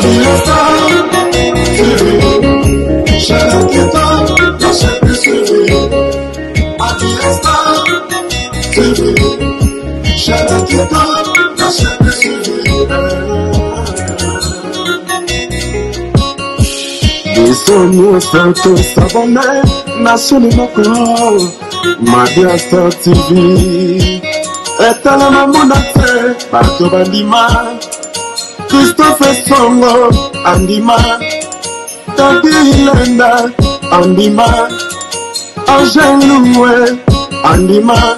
Bisogno stato sabone nascere mako Madia Star TV etala mamunate bato bandima Christopher Songo andima Tati Hilenda andima Angel Loué andima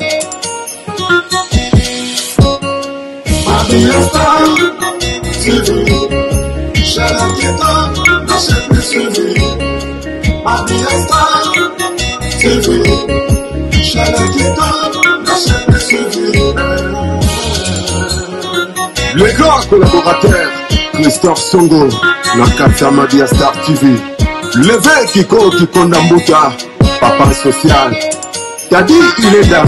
Madia Star TV Shalakita nascere suivi Madia Star TV Shalakita nascere suivi. Le grand collaborateur Christophe Songo Nakatia Madia Star TV Levé Kiko Kikondambuta Papa Social Tadi Ileda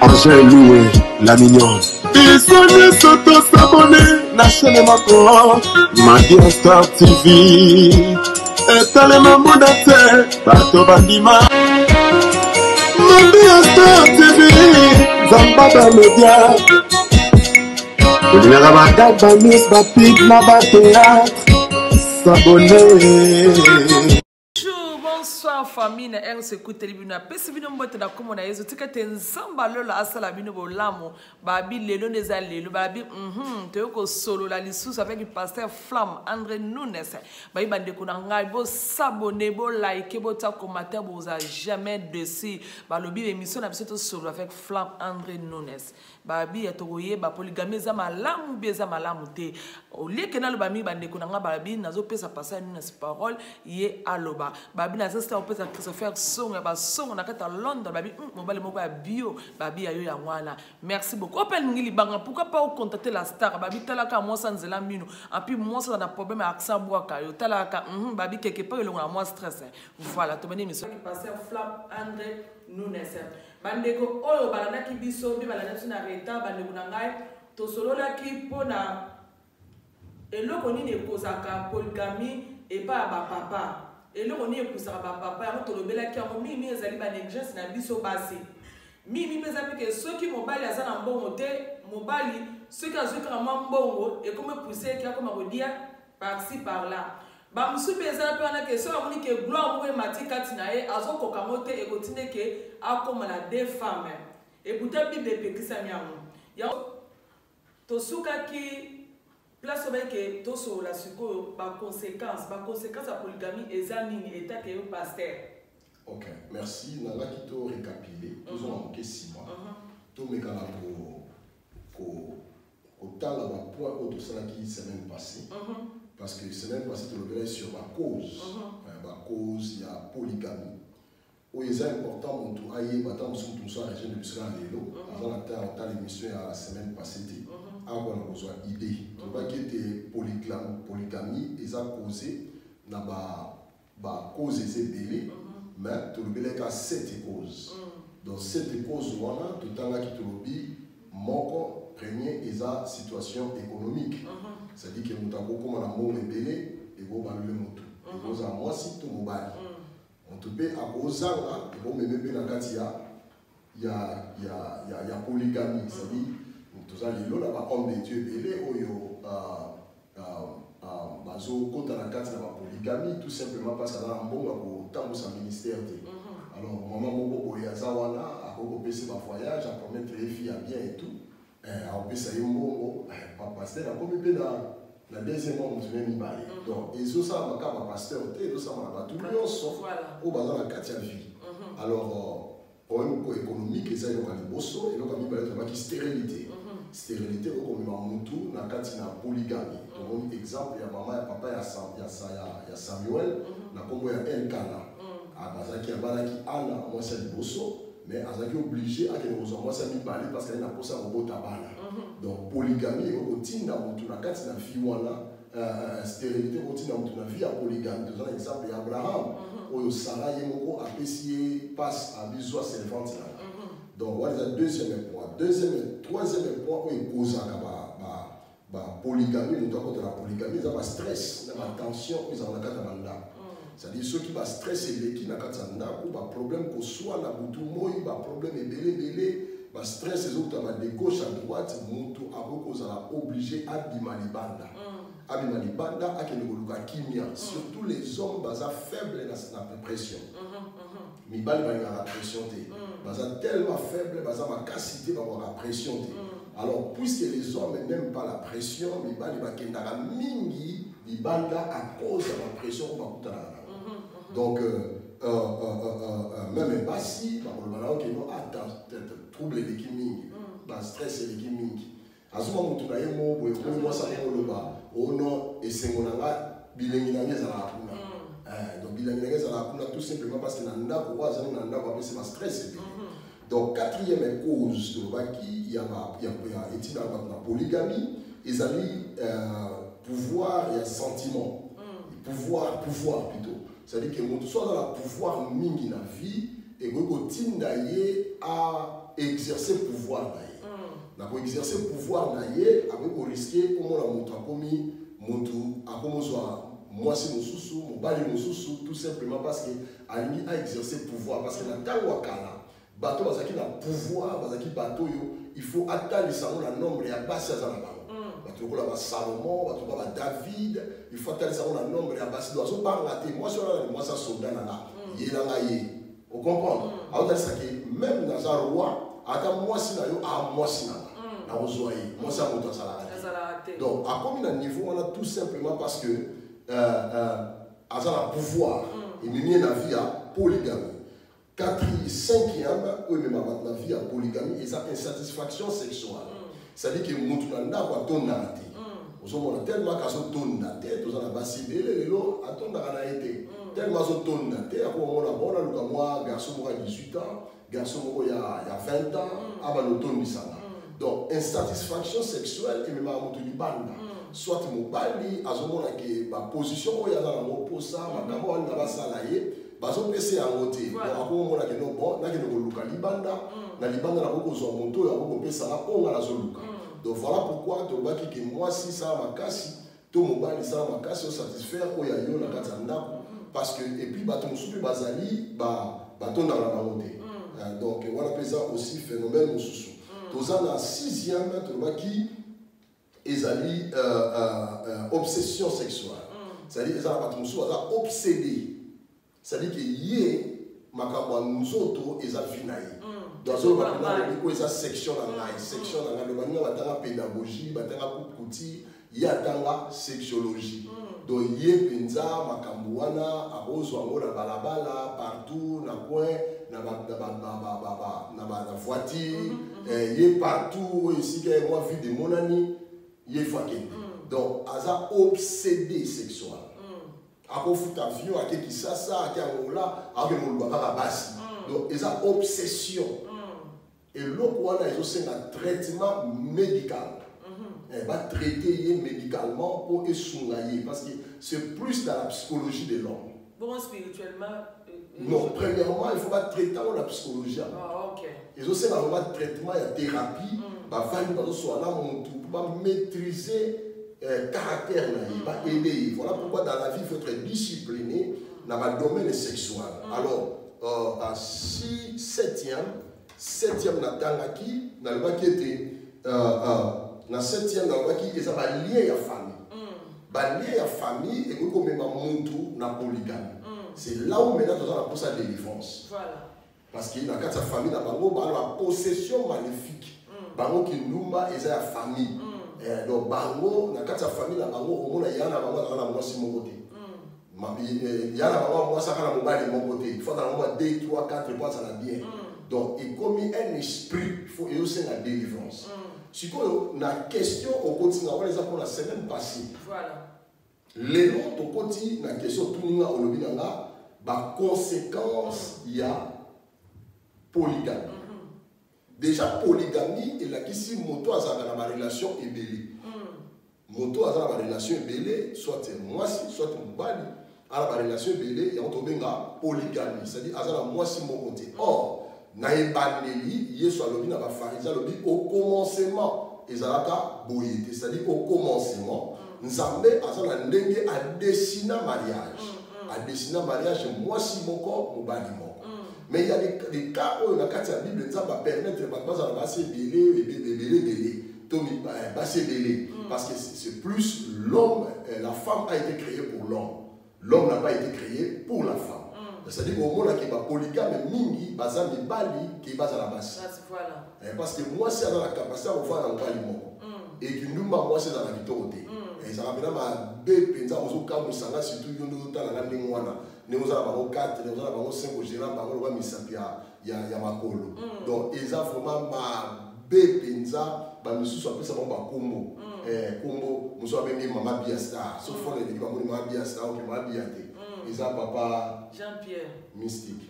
Angel Loué la mignonne Bisoni Soto Sabone Nachene Mako Madia Star TV Etale Mamudate Bato Bandima Madia Star TV Zambada Media Ulera Bagaba Miss Bapid Naba Théâtre S'abonner. Bonsoir famille na RC Telebina pesi bino mbote na komo na yezo tikete nzamba lola asala bino bolamo babi lelo neza lelo babi teyoko solo la lisusu avec le pasteur Flamme André Nunes bayi bande ko na ngai bo s'abonner bo like bo ta commentaire bo za jamais dessus balobi émission na biso solo avec Flamme André Nunes babi etoye ba polygamie za malamu beza malamu te olieke na loba mi bande ko na ngai babi nazo pesa pasteur Nunes parole ye aloba babi na zesta opeza Christopher Songo ya ba songo na kata Londres babi mobile moko ya bio babi ayo ya mwana merci beaucoup open ngili banga pourquoi pas contacter la star babi talaka moi sans nzela mino et puis moi ça na problème accent boaka yo talaka babi quelque part le moi stress voilà to bani mission qui passer Flamme André Nunes bandeko oyo balana ki biso bi balana na reta bandeko na ngai to solola ki pona eloko nini ekozaka polygamie et pas ba papa et là on est pour ça papa ya to lobela ki yango mimi ezali ba négligence na biso basi mimi pesa pe que ceux qui mobali aza na mbongo te mobali ceux qui azo kama mbongo et comme pousser ki comme redire par-ci par-là ba musu pesa pe na que ceux amoni que gloire mo matika tinae azo koka mote et continue que a comme la deux femmes et pourtant bible pe kisa nyango ya to suka ki place avec tout sur la suko ba conséquence à polygamie examine état que le pasteur. OK, merci na la kito récapituler tous en que 6 mois. Tout me kala ko tala ba point autre ça qui semaine passée. Parce que semaine passée tu le verrais sur la cause. La cause il y a polygamie. Où il est important mon tout aïe batam sur tout ça région de Israël l'élo avant la terre l'émission à la semaine passée. On a besoin d'idées. Tu vois que polygamie, ils ont causé, cause c'est belé, mais tu le as 7 causes. Donc 7 causes, voilà, tout le temps qui te le dit, mon premier, ils ont situation économique. C'est-à-dire que nous avons comme un amour belé, et vous allez le moto. Vous avez moi si tout le monde. On te paie à cause là, et vous me mettez dans il y a polygamie, c'est-à-dire tout ça les lois là homme de Dieu belé oyo bazo kota na kati na polygamie tout simplement parce que na mbonga ko tango sa ministère te alors maman moko oya zawana akoko pese ba voyage à promettre les filles bien et tout a opesa yombo pa pasteur a comme pe na deuxième mois musulman mi balé donc ezo ça maka ba pasteur te ezo ça ba tout le sauf au bazar la kati ya vie alors problème économique et ça il y a des bossos et donc il y a une stérilité. Stérilité comme Mamutu na kati na polygamie. Donc exemple il y a maman et papa il y a Samuel na kombo ya Elkana. Ah bazaki abalaki ana moi c'est bosso mais azaki obligé à que nous moi c'est mi balé parce qu'il n'a pas ça robota bana. Donc polygamie au tinda mutu na kati na vie wana stérilité au tinda mutu na vie à polygamie. Dans exemple Abraham oyo Sarah yemoko apesi passe à biso servante là. Donc voilà le deuxième point. Troisième point où il cause polygamie, nous avons la polygamie, ils ont un stress, ils ont une tension, ils ont un cas. C'est-à-dire ceux qui ont stress et qui ont un problème qu'on soit, un problème belé, le stress et autres de gauche à droite, mutu a obligé à bimalibanda. Abimalibanda a kimia. Surtout les hommes basa faibles dans la pression. Mibali ba la pression te. Basa tellement faible basa ma capacité d'avoir la pression te. Alors puisque les hommes n'aiment pas la pression, mibali ba kendara mingi libanda à cause de la pression ba kutana. Donc même basi ba kolobana que non trouble les kiming, ba stress les kiming. Azuma mutu na yemo boye ko mo sa ko loba ono esengonanga bilengi na ngeza la kuna. Donc bilengi na ngeza la kuna tout simplement parce que nanda ko waza nanda ko apesi ma stress. Donc quatrième cause de baki il y a etina na polygamie, ils allaient pouvoir et sentiment. Pouvoir plutôt. C'est-à-dire que mutu soit dans la pouvoir mingi na vie et ko tindaye à exercer pouvoir na. Pour exercer le pouvoir, avec le risque, comme on a commis, moi c'est mon sous, mon bali mon sous, tout simplement parce que Ali a exercé le pouvoir. Parce que dans le Wakala, bateau bazaki na pouvoir, bazaki bateau il faut attendre le nombre et à passer à la banque. Bateau ko la Salomon, bateau ko la David, il faut attendre le nombre et à passer dans son pas raté. Moi moi ça soldat là, on comprend. Alors ça que même dans un roi, attends moi si na yo a moi si na moi ça monte à donc à combien de niveau on a tout simplement parce que à un pouvoir et mener la vie à polygamie. Quatrième, cinquième, oui mais la vie à polygamie et ça insatisfaction sexuelle. C'est-à-dire que nous avons ton narraté. Nous avons tellement qu'à son ton narraté, nous avons basé les lots à ton narraté. Tellement son ton narraté, à quoi on a bon là moi garçon moi 18 ans, garçon moi il y a 20 ans, avant le ton bisana. Donc, insatisfaction sexuelle et même à mon banda. Soit mon bali, à ce moment-là, ma position, il y a dans mon poste, ma caméra, n'a pas salarié, bah, son PC en côté. Donc, à mon moment-là, non bon, n'a qu'une luka libanda, na libanda, n'a pas besoin de mon tour, n'a pas besoin de ça, on a la zoluka. Donc, voilà pourquoi, tu vois que moi, si ça m'a cassé, tout mon bali, ça m'a cassé, on satisfaire, on y a eu, on a katanda, parce que, et puis, bah, ton soupe, bazali, bah, ton dans la montée. Donc, voilà, ça aussi, phénomène, sous. Dans la sixième, qui est obsession sexuelle. C'est-à-dire qu'ils sont obsédés. C'est-à-dire qu'il y a nous autres, ils ont fini. Dans ce cas, ils ont section dans la pédagogie, il y a la sexologie. Donc, il y a Penza, Makambouana, Arrozo, Balabala, partout, na coin, na voiture, il y a partout, ici, moi, vu de mon ami, il y a faké. Donc, ils sont obsédés sexuels. Après, il faut avion, à qui ça, à qui là, à qui on ne va pas basi. Donc, ils ont obsession. Et l'autre, ils ont aussi un traitement médical. Elle va traiter médicalement pour soulager parce que c'est plus dans la psychologie de l'homme. Bon, spirituellement non, premièrement, il faut pas traiter la psychologie. Ah, ok. Et aussi, dans le traitement, il y a thérapie, pour maîtriser le caractère, pour aider. Voilà pourquoi dans la vie, il faut être discipliné dans le domaine sexuel. Alors, à 7e, Natangaki, dans le qui était. Dans la 7e, ils ont lié à la famille. Lié à la famille, et nous avons montré la polygamie. C'est là où maintenant nous avons pour sa délivrance. Voilà. Parce qu'il y a une famille, la possession maléfique. Bango qui nous a la famille. Donc, Bango, dans la famille, il y a un côté. Il y a un côté. Il faut avoir 2, 3, 4 points, ça va bien. Donc, il commet un esprit, il faut aussi la délivrance. Si on a une question au quotidien, on les a pour la semaine passée. Voilà. Les noms au quotidien, la question tout le monde a conséquence, il y a polygamie. Déjà, polygamie, il a ici, moto a la relation ébélée. Moto a la relation ébélée, soit moi, soit mon bali, a la relation ébélée, et on tombe dans polygamie. C'est-à-dire, à moi, si mon côté. Or, naïbaneli, il y a soit le bin à la pharisien, le bin au commencement, ezalaka boye, c'est-à-dire au commencement, Nzambe azana ndenge a dessiné mariage. A dessiné mariage moi si moko mobali moko. Mais il y a des cas où la carte de la Bible va permettre de passer belé, parce que c'est plus l'homme, la femme a été créée pour l'homme. L'homme n'a pas été créé pour la femme. C'est-à-dire qu'au moment qui est polygame, mingi, baza mi bali, qui est bas à la base. Parce que moi, c'est dans la capacité à faire un bali moko. Et que nous, moi, c'est dans la vitalité. Et ça rappelle ma belle pensa aux cas où ça va surtout nous dans la lingouana. Nous avons 4, nous avons 5 au général, par contre, il y a ma colo. Donc, ils ont vraiment ma belle pensa, nous sommes plus avant ma combo. Combo, nous sommes avec Maman Biasta. Sauf que les gens qui Maman Biasta ou qui Maman Biate. Ils ont papa Jean-Pierre. Mystique.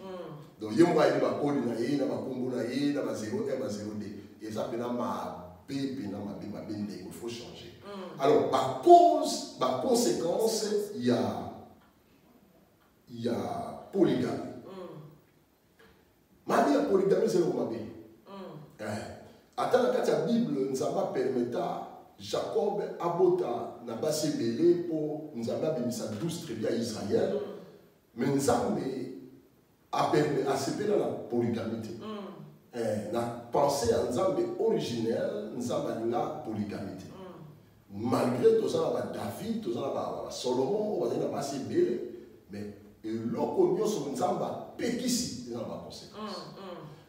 Donc, il y a ma colo, il y a ma combo, il y a ma 0 et ma 0D. Ils ont ma belle il faut changer. Alors, par cause, par conséquence, il y a polygamie. Ma vie, la polygamie, c'est le ma vie. Attends, la Bible nous a permis Jacob abota n'a pas s'ébélé pour nous avoir mis sa 12 tribus à Israël, mais nous avons a séparé la polygamie. La pensée en Nzambe originelle, nous avons la polygamie. Malgré tout ça, David, tout ça, Solomon, on va pas s'ébélé, mais l'occasion sur Nzambe pékisi, il n'y a pas de conséquences.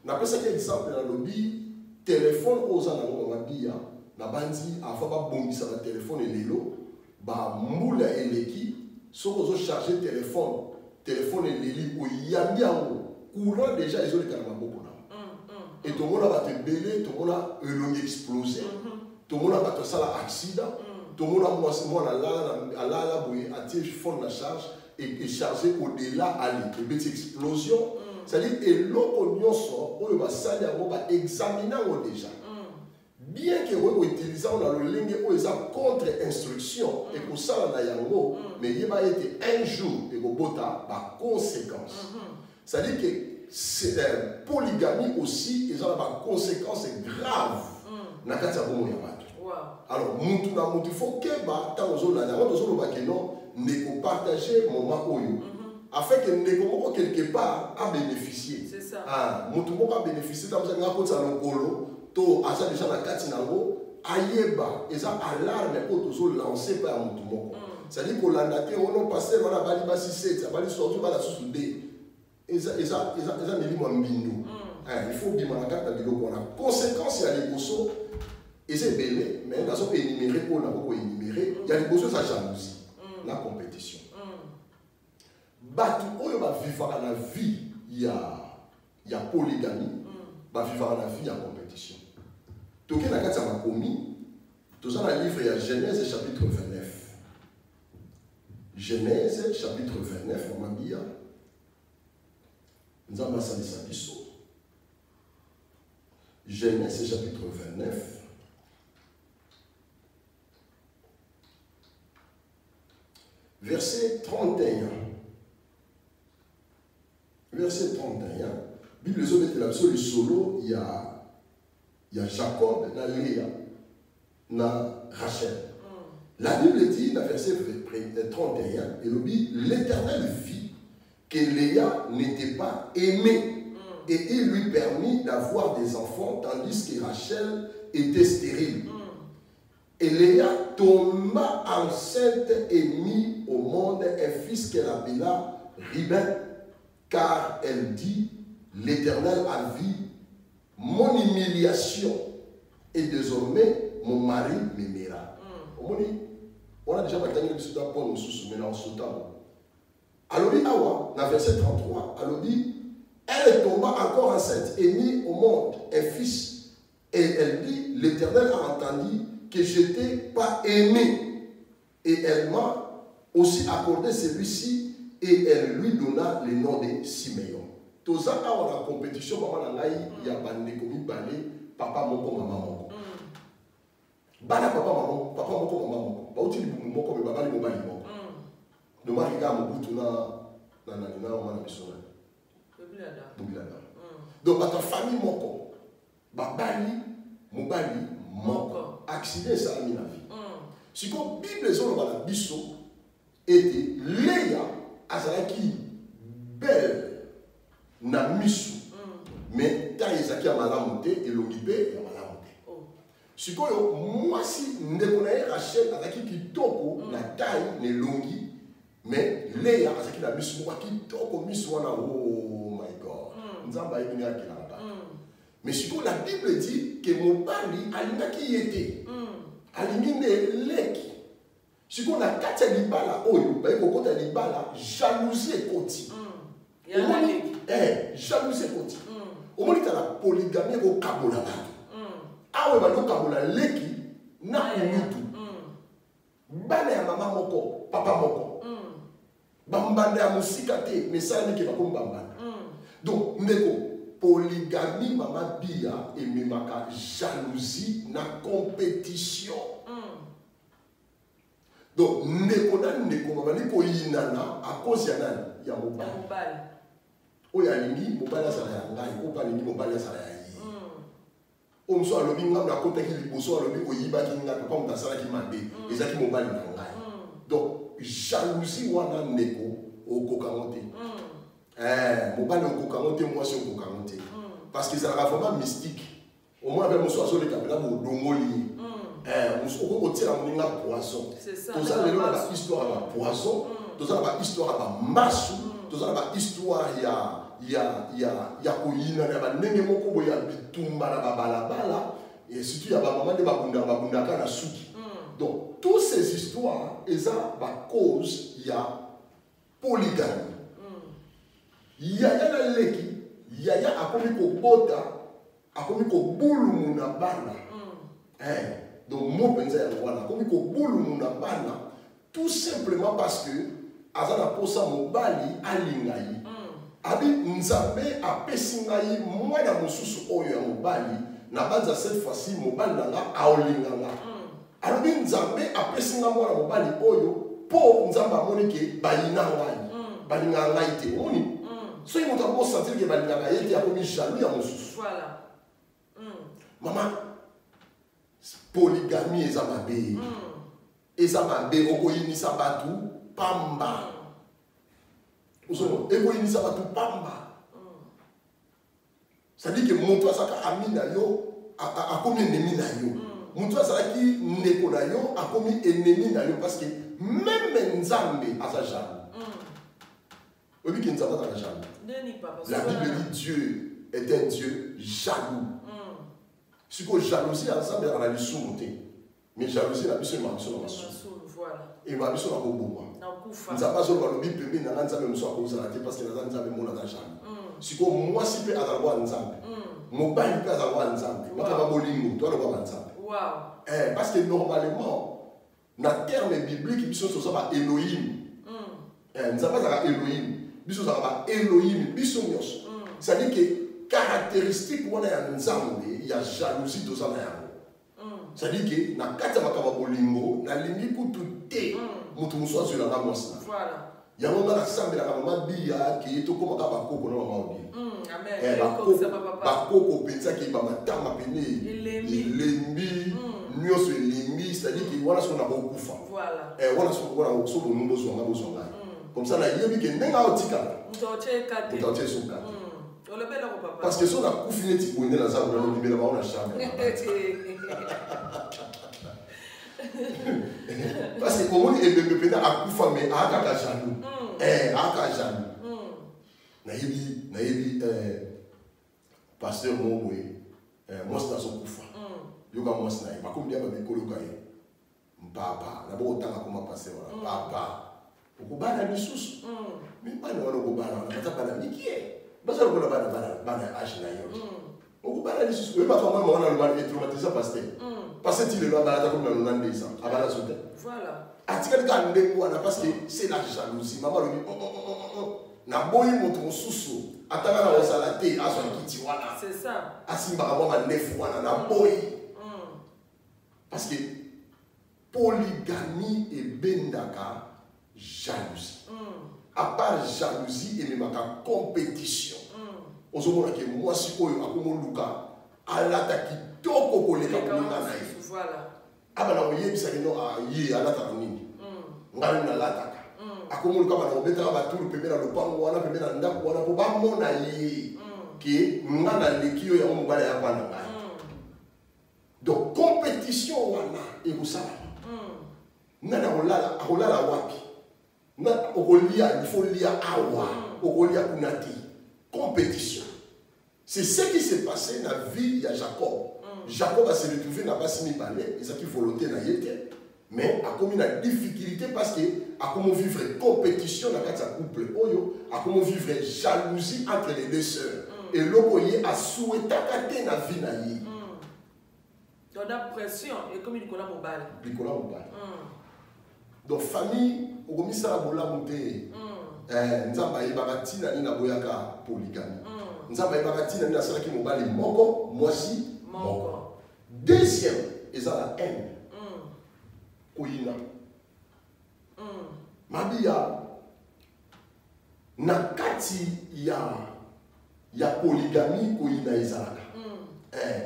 N'a pas ça exemple dans le lobby, téléphone aux analogues, on va dire. Na bandi afa ba bombisa na téléphone elelo ba mbula eleki soko zo charger téléphone eleli o yambi yango courant déjà ils ont les carrément beaucoup na et tout le monde va te belé tout le monde a explosé tout le monde va te sala accident tout le monde a moi na la boy a tiré fond la charge et charger au-delà aller et bête explosion c'est-à-dire et l'oko nyonso o ba sali yango ba examiner déjà. Bien que vous utilisez dans le langue où ils ont contre-instruction et pour ça on a yango, mais il va être un jour et vous bota par conséquence. C'est-à-dire que c'est polygamie aussi, ils ont des conséquences graves. Na kati ya bomo ya bato. Alors mutu na mutu faut que ba ta ozola na ozo ba que non ne ko partager moment oyo. Afin que ne ko quelque part à bénéficier. C'est ça. Ah, mutu moko a bénéficier dans ça ngako ça lokolo. To asa déjà la kati nango ayeba eza alarme ko tozo lancer par mutu moko. C'est-à-dire que l'andate on passer wana bali ba 67 bali sorti bala susudé. Eza neli mo mbindu. Il faut bien la carte de biloko na conséquence ya liboso et c'est belé mais dans son énuméré pour na ko énumérer il y a liboso sa jalousie la compétition. Batu oyo ba vivre la vie ya polygamie ba vivre la vie en compétition. Toké na kati ya makomi, tout ça dans le livre il y a Genèse chapitre 29. Genèse chapitre 29, on m'a dit, nous avons salisa biso. Genèse chapitre 29. Verset 31. Verset 31. Bible est la seule solo, il y a Jacob, na Léa, na Rachel. La Bible dit, dans verset 31, il dit, l'Éternel vit que Léa n'était pas aimée et il lui permit d'avoir des enfants tandis que Rachel était stérile. Et Léa tomba enceinte et mit au monde un fils qu'elle appela Ribin, car elle dit, l'Éternel a vu mon humiliation et désormais mon mari m'aimera. On a déjà parlé de ce point, nous souvenons en ce temps. Alors, dans verset 33, elle tomba encore enceinte et mit au monde un fils. Et elle dit, l'Éternel a entendu que je n'étais pas aimée. Et elle m'a aussi accordé celui-ci et elle lui donna le nom de Siméon. Tout ça, on a la compétition, il y a papa moko, maman moko. Bana papa maman, papa moko, maman moko. Ba uti libu moko, mais baba libu bali moko. De ma riga mobutu na wana bisona. Bubilada. Donc, ta famille moko, babali, mobali, moko accident esalami na vie sikoyo bible ezoloba na biso ete Leya azalaki belle na misu mais ta ezalaki ya malamu te elongi mpe ya malamu te sikoyo mwasi ndeko na ye Rachel azalaki kitoko na taille na elongi mais Leya azalaki na misu moko kitoko misu wana oh my god nzambe ayebi nini akelaka bato mais sikoyo la bible dit ke mobali alingaki ye te alingi nde leki sikoyo na kati ya libala oyo baye kokota libala jalousie ekoti jalousie ekoti omoni tala polygamie ekokabola bato awe bakokabola leki na kumutu bana ya mama moko papa moko bambanda ya mosika te mesala nike bakomi bambanda donc ndeko polygamie mama bia ememaka jalousie na compétition donc ndeko na ndeko babandi koyinana à cause ya nani ya mobali oyo alingi mobali azala ya ngai oyo alingi mobali azala ya ye oyo mosusu alobi ngai nakotaki liboso alobi koyibaki ngai papa moto asalaki mabe ezalaki mobali na ngai donc jalousie wana ndeko okokango te mobali okokango te mwasi okokango te parce que ezalaka vraiment mystique omona mpe mosusu azoleka mpena bodongoli otiela moninga poisson toza lelo na bahistoire ya bapoisson toza na bahistoire ya bamasu toza na bahistoire ya koyinana ya bandenge moko boye ya bitumba na babalabala et surtout ya bamama nde babundaka na suki donc toutes ces histoires eza bacause ya polygamie yaya na leki yaya akomi kobota akomi kobulumu na bana donc mo penza ya wana akomi kobulumu na bana tout simplement parce que aza na posa mobali alinga ye abi nzambe apesi ngai mwana mosusu oyo ya mobali na banza cette fois-ci mobali na nga aolinga nga alobi nzambe apesi nga mwana mobali oyo mpo nzambe amoni ke bayina ngai balinga ngai te omoni soki moto akosentir ke balingaka ye te akomi jaloux ya mosusu mama polygamie eza mabe eza mabe okoyinisa bato pamba ekoyinisa bato pamba c'est-à-dire que moto azalaka ami na yo akomi ennemi na yo moto azalaki ndeko na yo akomi ennemi na yo parce que même nzambe aza jaloux oyebi ke nzambe azala jaloux la bible dit Dieu est un Dieu jaloux sikoyo jalousie ya nzambe ezalaka na lisumu te mais jalousie na biso ema biso na masumu ema biso na koboma nzambe azoloba lobi pembeni na nga nzambe mosu akozala te parce que naza nzambe mona aza jaloux sikoyo mwasi mpe azala kwa nzambe mobali mpe azala kwa nzambe bakaba bolingo to aloba banzambe parce que normalement na terme biblique biso toza ba Elohim nzambe azalaka Elohim biso ozalaka ba Elohim biso nyonso c'est-à-dire que caractéristique wana ya nzambe ya jalousie toza na yango c'est-à-dire que na kati ya makambo bolingo nalingi kutu te moto mosusu azwelanga mwasi na yango nga nasambelaka mama bia ke tokomaka bakoko na mama obia bakoko mpenza ke bamatama pene elembi nyonso elembi c'est-à-dire ke wana soko na bokufa wana so bolingo bozwanga bozwanga comme ça nayebi ke ndenge aotikala moto atie sokate parce que so nakufi neti boye nde naza kona lobimela bao na chambre parce que omoni ebembe mpena akufa me aakaka jaloux aaka jaloux nayebi pasteur moko boye mwasi nazokufa yoka mwasi na ye bakomi dia babekoloka ye mpapa nabokotanga koma pasteur wana papa okobana lisusu mibana wana okobana wana baza bana mikie baza lokola bana ya age na yo okobana lisusu oyeba kama mama wana aloba etraumatiza pasteur parce que lelo abalata komi na 92 ans abala so te atikali ka ndenge wana parce que c'est la jalousie mama alobi naboyi moto mosusu atanga na ozala te azwa kiti wana asimbaka mwa manefu wana naboyi parce que polygamie ebendaka jalousie à part jalousie ememaka compétition ozomona ke mwasi oyo akomoluka alata kitoko koleka kolinga na ye. Voilà. Aba na oyebisa kino ye alataka nini. Ngai na lataka. Akomulu kama na obeta ba tulu pembe na lopango wana pembe na ndako wana po ba mona ye. Ki ngana lekio ya mobala ya kwana ngai. Donc compétition wana et vous savez. Nana olala wapi. Na okolia il faut lire awa, okolia kunati. Compétition. C'est ce qui s'est passé dans la vie de Jacob. Jacob a se retrouvé dans la base balai et ça qui volonté na yete. Mais a commis la difficulté parce que a comment vivre compétition dans la couple oyo, a comment vivre jalousie entre les deux sœurs. Et l'okoye a souhaité qu'ater na vie na yi. Donc la pression et comme il connaît mon bal. Il connaît mon bal. Donc famille, au commis ça la bola monter. Nzamba yebaka tina ni na boyaka polygamie. Nzamba yebaka tina ni na sala ki mobali moko, mwasi moko. Deuxième, eza la haine. Koyina. Mabia na kati ya polygamie koyina ezalaka.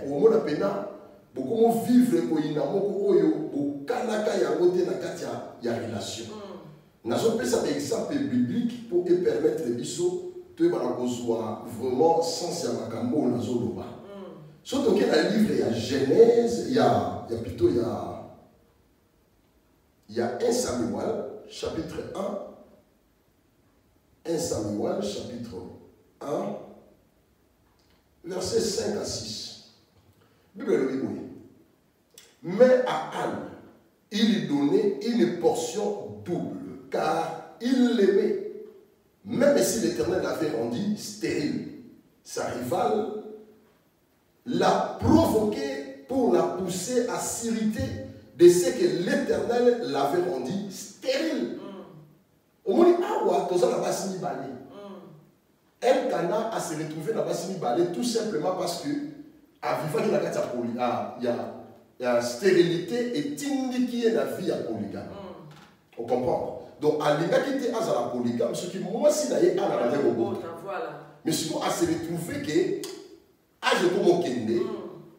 Omona pena beaucoup vivre koyina moko oyo bokanaka yango te na kati ya relation. Nazo pesa des exemples bibliques pour permettre les biso de balakozwa vraiment sens ya makambo nazo loba. Surtout que dans le livre il y a Genèse, il y a plutôt il y a 1 Samuel chapitre 1. 1 Samuel chapitre 1 versets 5 à 6. Bible le dit oui. Mais à Anne, il donnait une portion double, car il l'aimait. Même si l'Éternel l'avait rendu stérile, sa rivale l'a provoqué pour la pousser à s'irriter de ce que l'Éternel l'avait rendu stérile. Au moins, Awa, tout ça n'a pas signé balé. Elle Cana a se retrouvé dans la signé balé tout simplement parce que, à vivre dans la stérilité et qui est la vie à polygame. On comprend? Donc, à l'état qui était à la polygame, ce qui moi si d'ailleurs à la robot. Mais ce qu'on a se retrouvé que, je comme kende,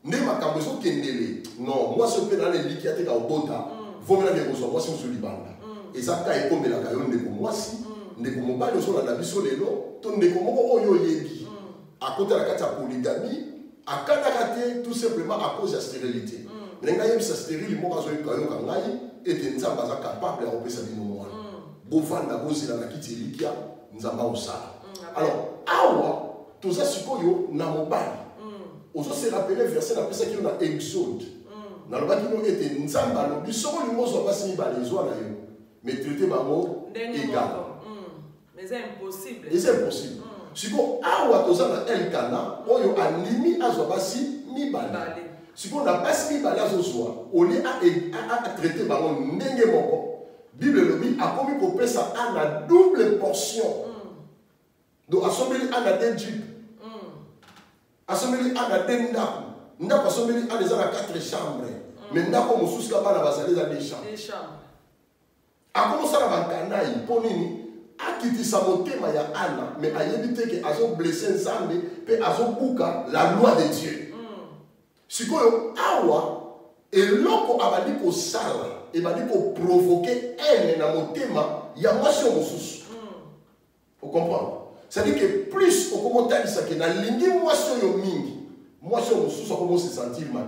ne ma kambeso kendele. Non, moi ce que dans les lits qui a été au bota, faut me dire moi si je suis banda. Et ça quand comme la caillon de moi si, ne comme pas le sol la biso lelo, ton ne comme oyo yebi. À côté de la carte polygamie, à Kanakate tout simplement à cause de la stérilité. Mais quand il y a stérile, moi je suis caillon et des gens capable de repérer sa vie non. Bovanda bozi la kiti likia nzamba osala. Alors awa tout ça sikoyo na mobali. Ozo se rappeler verset na pesa ki na Exode. Na loba ki no ete nzamba lobi soko limozo basi mibale zo na yo. Mais traiter bango égal. Mais c'est impossible. Et c'est impossible. Siko awa toza na Elkana oyo animi azwa basi mibale. Siko na basi mibale azozwa oli a traiter bango ndenge moko. Bible le dit, a commis qu'on pèse à la double portion. Donc, à son milieu, à la d'Égypte. À son milieu, à la d'Endaku. Ndaku, à son milieu, à des 4 chambres. Mais Ndaku, mon sous cabane, va s'aller dans des chambres. A commencé à la canaille, pour nini, a quitté sa montée, mais il y a Anna, mais a évité que a blessé un sambe, puis a bouka la loi de Dieu. Si quoi, awa, et l'autre a dit qu'au sale. Et va dire qu'on provoquer haine dans mon thème, il y a moi sur mon sous. Vous comprenez? C'est-à-dire que plus au commentaire ça que dans l'ingé moi sur yo mingi, moi sur mon sous, on commence à se sentir mal.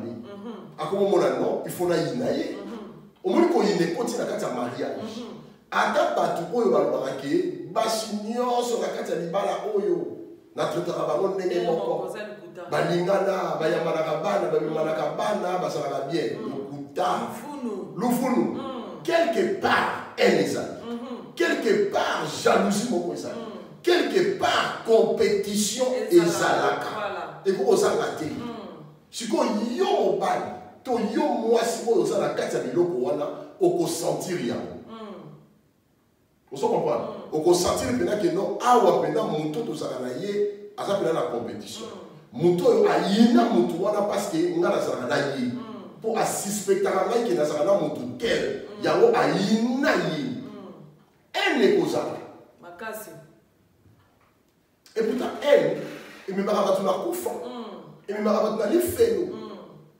À comment mon non, il faut na yinaye. Au moins qu'on yine continue à faire mariage. À ta batu oyo balobaki, basinyo sur la carte libala oyo. Na traitera bango ndenge moko. Balingana, bayamana bana, basala bien. Loufounou. Quelque part, elle est quelque part, jalousie, quelque part, compétition, et zalaka. Et vous osez la télé. Si vous yo bal, to yo moi si vous osez la carte de l'eau, on sentir rien. Vous comprenez? On sentir que non, awa pena monto to sakanaye, asa pena la compétition. Monto a yina monto wana parce que ngana sakanaye. Pour assister à la qui n'a pas de tel, il y a un inaïe. Elle n'est pas ça. Et pourtant, elle, me m'a rabattu la coufa. Et me m'a rabattu la félo.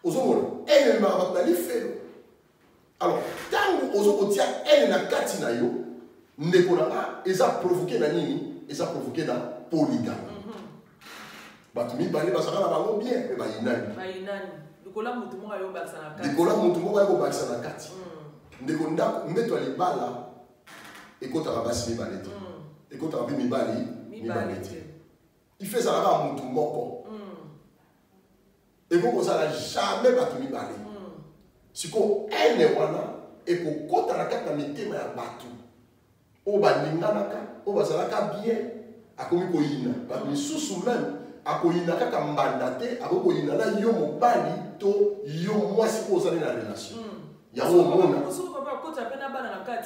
ozomona ene makambo na lifelo. Alors tango ozokotia ene na kati na yo ndeko na nga eza provoqué na nini? Eza provoqué na polygame. Bato mibale basaka na bango bien mais bayinani. Likola mutu moko ayo bakisa na kati. Likola mutu moko ayo bakisa na kati. Ndeko ndako mbeto ya libala ekotaka basi mibale te. Ekotaka mpe mibale te. Il fait ça là mutu moko. Ekokozala jamais bato mibale. Siko ene wana ekokota na kati na mitema ya bato. O balinganaka, o bazalaka bien, akomi koyina. Bato misusu même akoyina kaka mbanda te, akoyina na yo mobali to yo mwasi ko ozali na relation. Yango mona.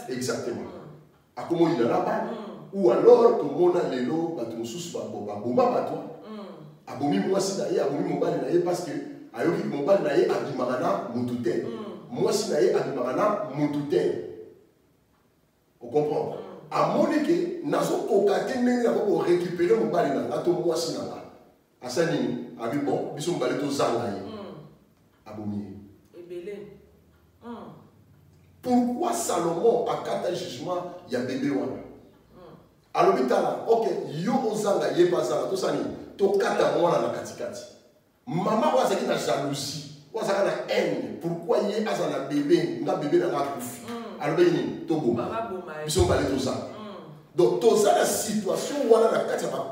Exactement. Akomoyina na bana. Ou alors to mona lelo bato misusu baboma bato. Abomi mwasi na ye, abomi mobali na ye parce que ayoki mobali na ye abimaka na mutu te. Mwasi na ye abimaka na mutu te. Vous comprenez? À mon équipe, nous avons récupéré mon bali na to mwasi na nga. Asani abi bon, biso mbali to zanga ye. Abomi. Ebele. Pourquoi Salomon a kata jugement ya bébé wana? Alors bitala, OK, yo ozanga ye pas zanga to sani, to kata mwana na katikati. Maman wazaki na jalousie, wazaka na haine. Pourquoi ye azana bébé, nga bébé na nga kufi? Alors bini to boma. Biso mbali to zanga. Donc, dans la situation où on a la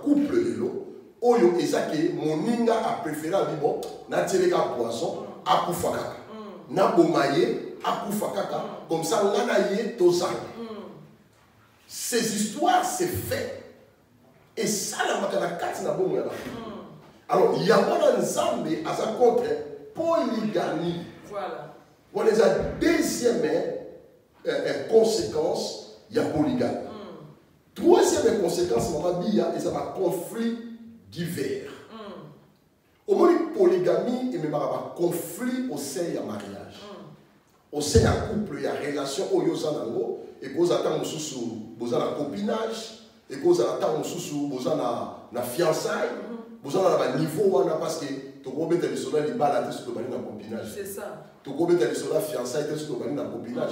couple de l'eau, oyo ezake moninga a préféré à bon, na tiré un poisson, a koufakaka. Na bomaye, a koufakaka. Comme ça, on a yé tozang. Ces histoires, c'est fait. Et ça, la makana kati na bomo yaba. Alors, il y a un ensemble à sa contre polygamie. Voilà. On les a deuxième conséquence, il y a polygamie. Troisième conséquence, il y a des conflits divers. Au moins, polygamie, il y a un conflit au sein du mariage. Au sein du couple, il y a une relation au Yosanango, et vous attendez un copinage, et vous attendez un fiançailles, vous avez un niveau, parce que tu peux mettre le soleil, il balade sur le copinage. C'est ça. Tu peux mettre le soleil, fiançailles, sur le copinage.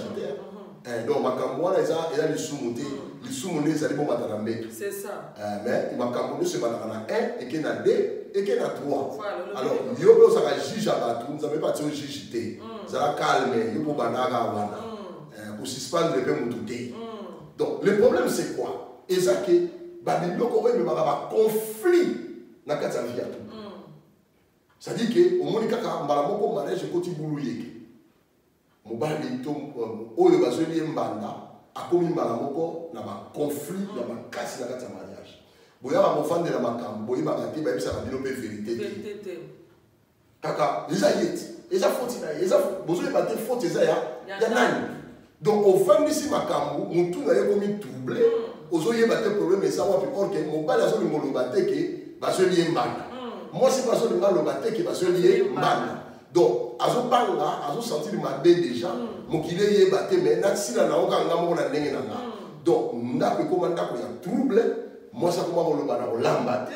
Donc, makambo wana eza lisumuté, lisumuné ezali bo matana mbeto. C'est ça. Mais makambo se bataka na 1 et que na 2 et que na 3. Alors, yo bo saka juge abatu, nous avons pas de juge té. Ça calme, yo bo banaka wana. Pour suspendre pe mutu té. Donc, le problème c'est quoi? Ezake ba biloko oyo ba conflit na kati ya vie. Ça dit que au moni kaka mbala moko mariage koti bulu yeke. Mobali to oyo bazoli mbanda akomi mbala moko na ba conflit ya makasi na kati ya mariage. Boya ba mofande na makambo boyi ba kati ba bisa bino pe vérité. Kaka eza yeti, eza faute na eza bozoli ba te faute eza ya nani. Donc au fond de ce makambo mutu na ye komi troublé, ozoye ba te problème eza wapi or que mobali azoli ngolo ba te ke bazoli mbanda. Moi c'est pas bazoli ngalo ba te ke bazoli mbanda. Donc, azo senti le mal déjà, mokile ye baté mais na sila na oka ngamo na ndenge na nga. Donc, ndako komanda ko ya trouble, moi ça koma ko lobana ko lambate,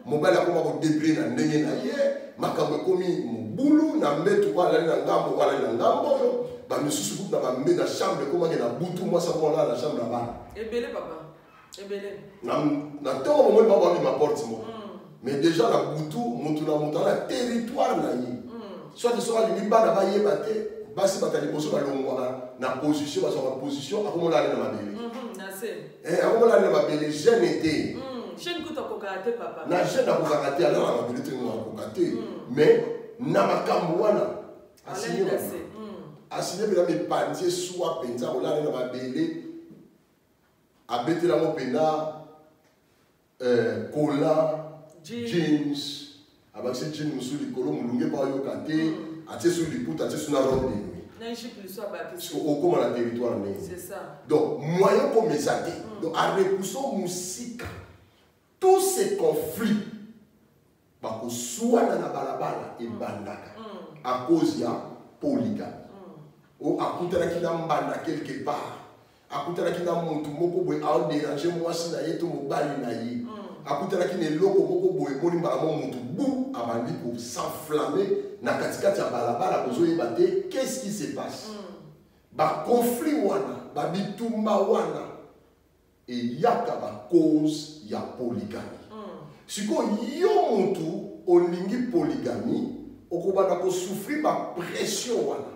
mobala koma ko débris na ndenge na ye, makambo komi mobulu na mbetu wala na ngambo, ba misusu na ba mbe na chambre koma ke na butu moi ça koma na chambre na bana. Ebele papa. Ebele. Na to mo ba ba ma porte mo. Mais déjà la butu, mutu na territoire na ye. Soit soit les bana ba yeba te basi batali boso ba longwa na position ba position akomola na mabele na se akomola na mabele jeune été jeune kuta ko karaté papa na jeune ko karaté ala na mabele te ko karaté mais na makambo wana asigné bila me pantie soit penza ola na mabele abetela mo pena cola jeans abakisi jeans musuli kolo mulunge pa yo kate atie sur les poutres atie sur la robe de nuit parce qu'on comme la territoire né c'est ça donc moyen comme les athées donc à repousser musique tous ces conflits bako soit na balabala et bandaka à cause ya polygame ou akutana ki na mbanda quelque part akutana ki na muntu moko boy a déranger moi si na yeto mobali na yi akutana ki ne loko moko boy moni mbala mo muntu bu abandi pour s'enflammer na katikati ya balabala bozoyeba te qu'est-ce qui se passe baconflit wana babitumba wana eyaka bacause ya polygamie sikoyo yo mutu olingi polygamie okobanda kosouffrir bapression wana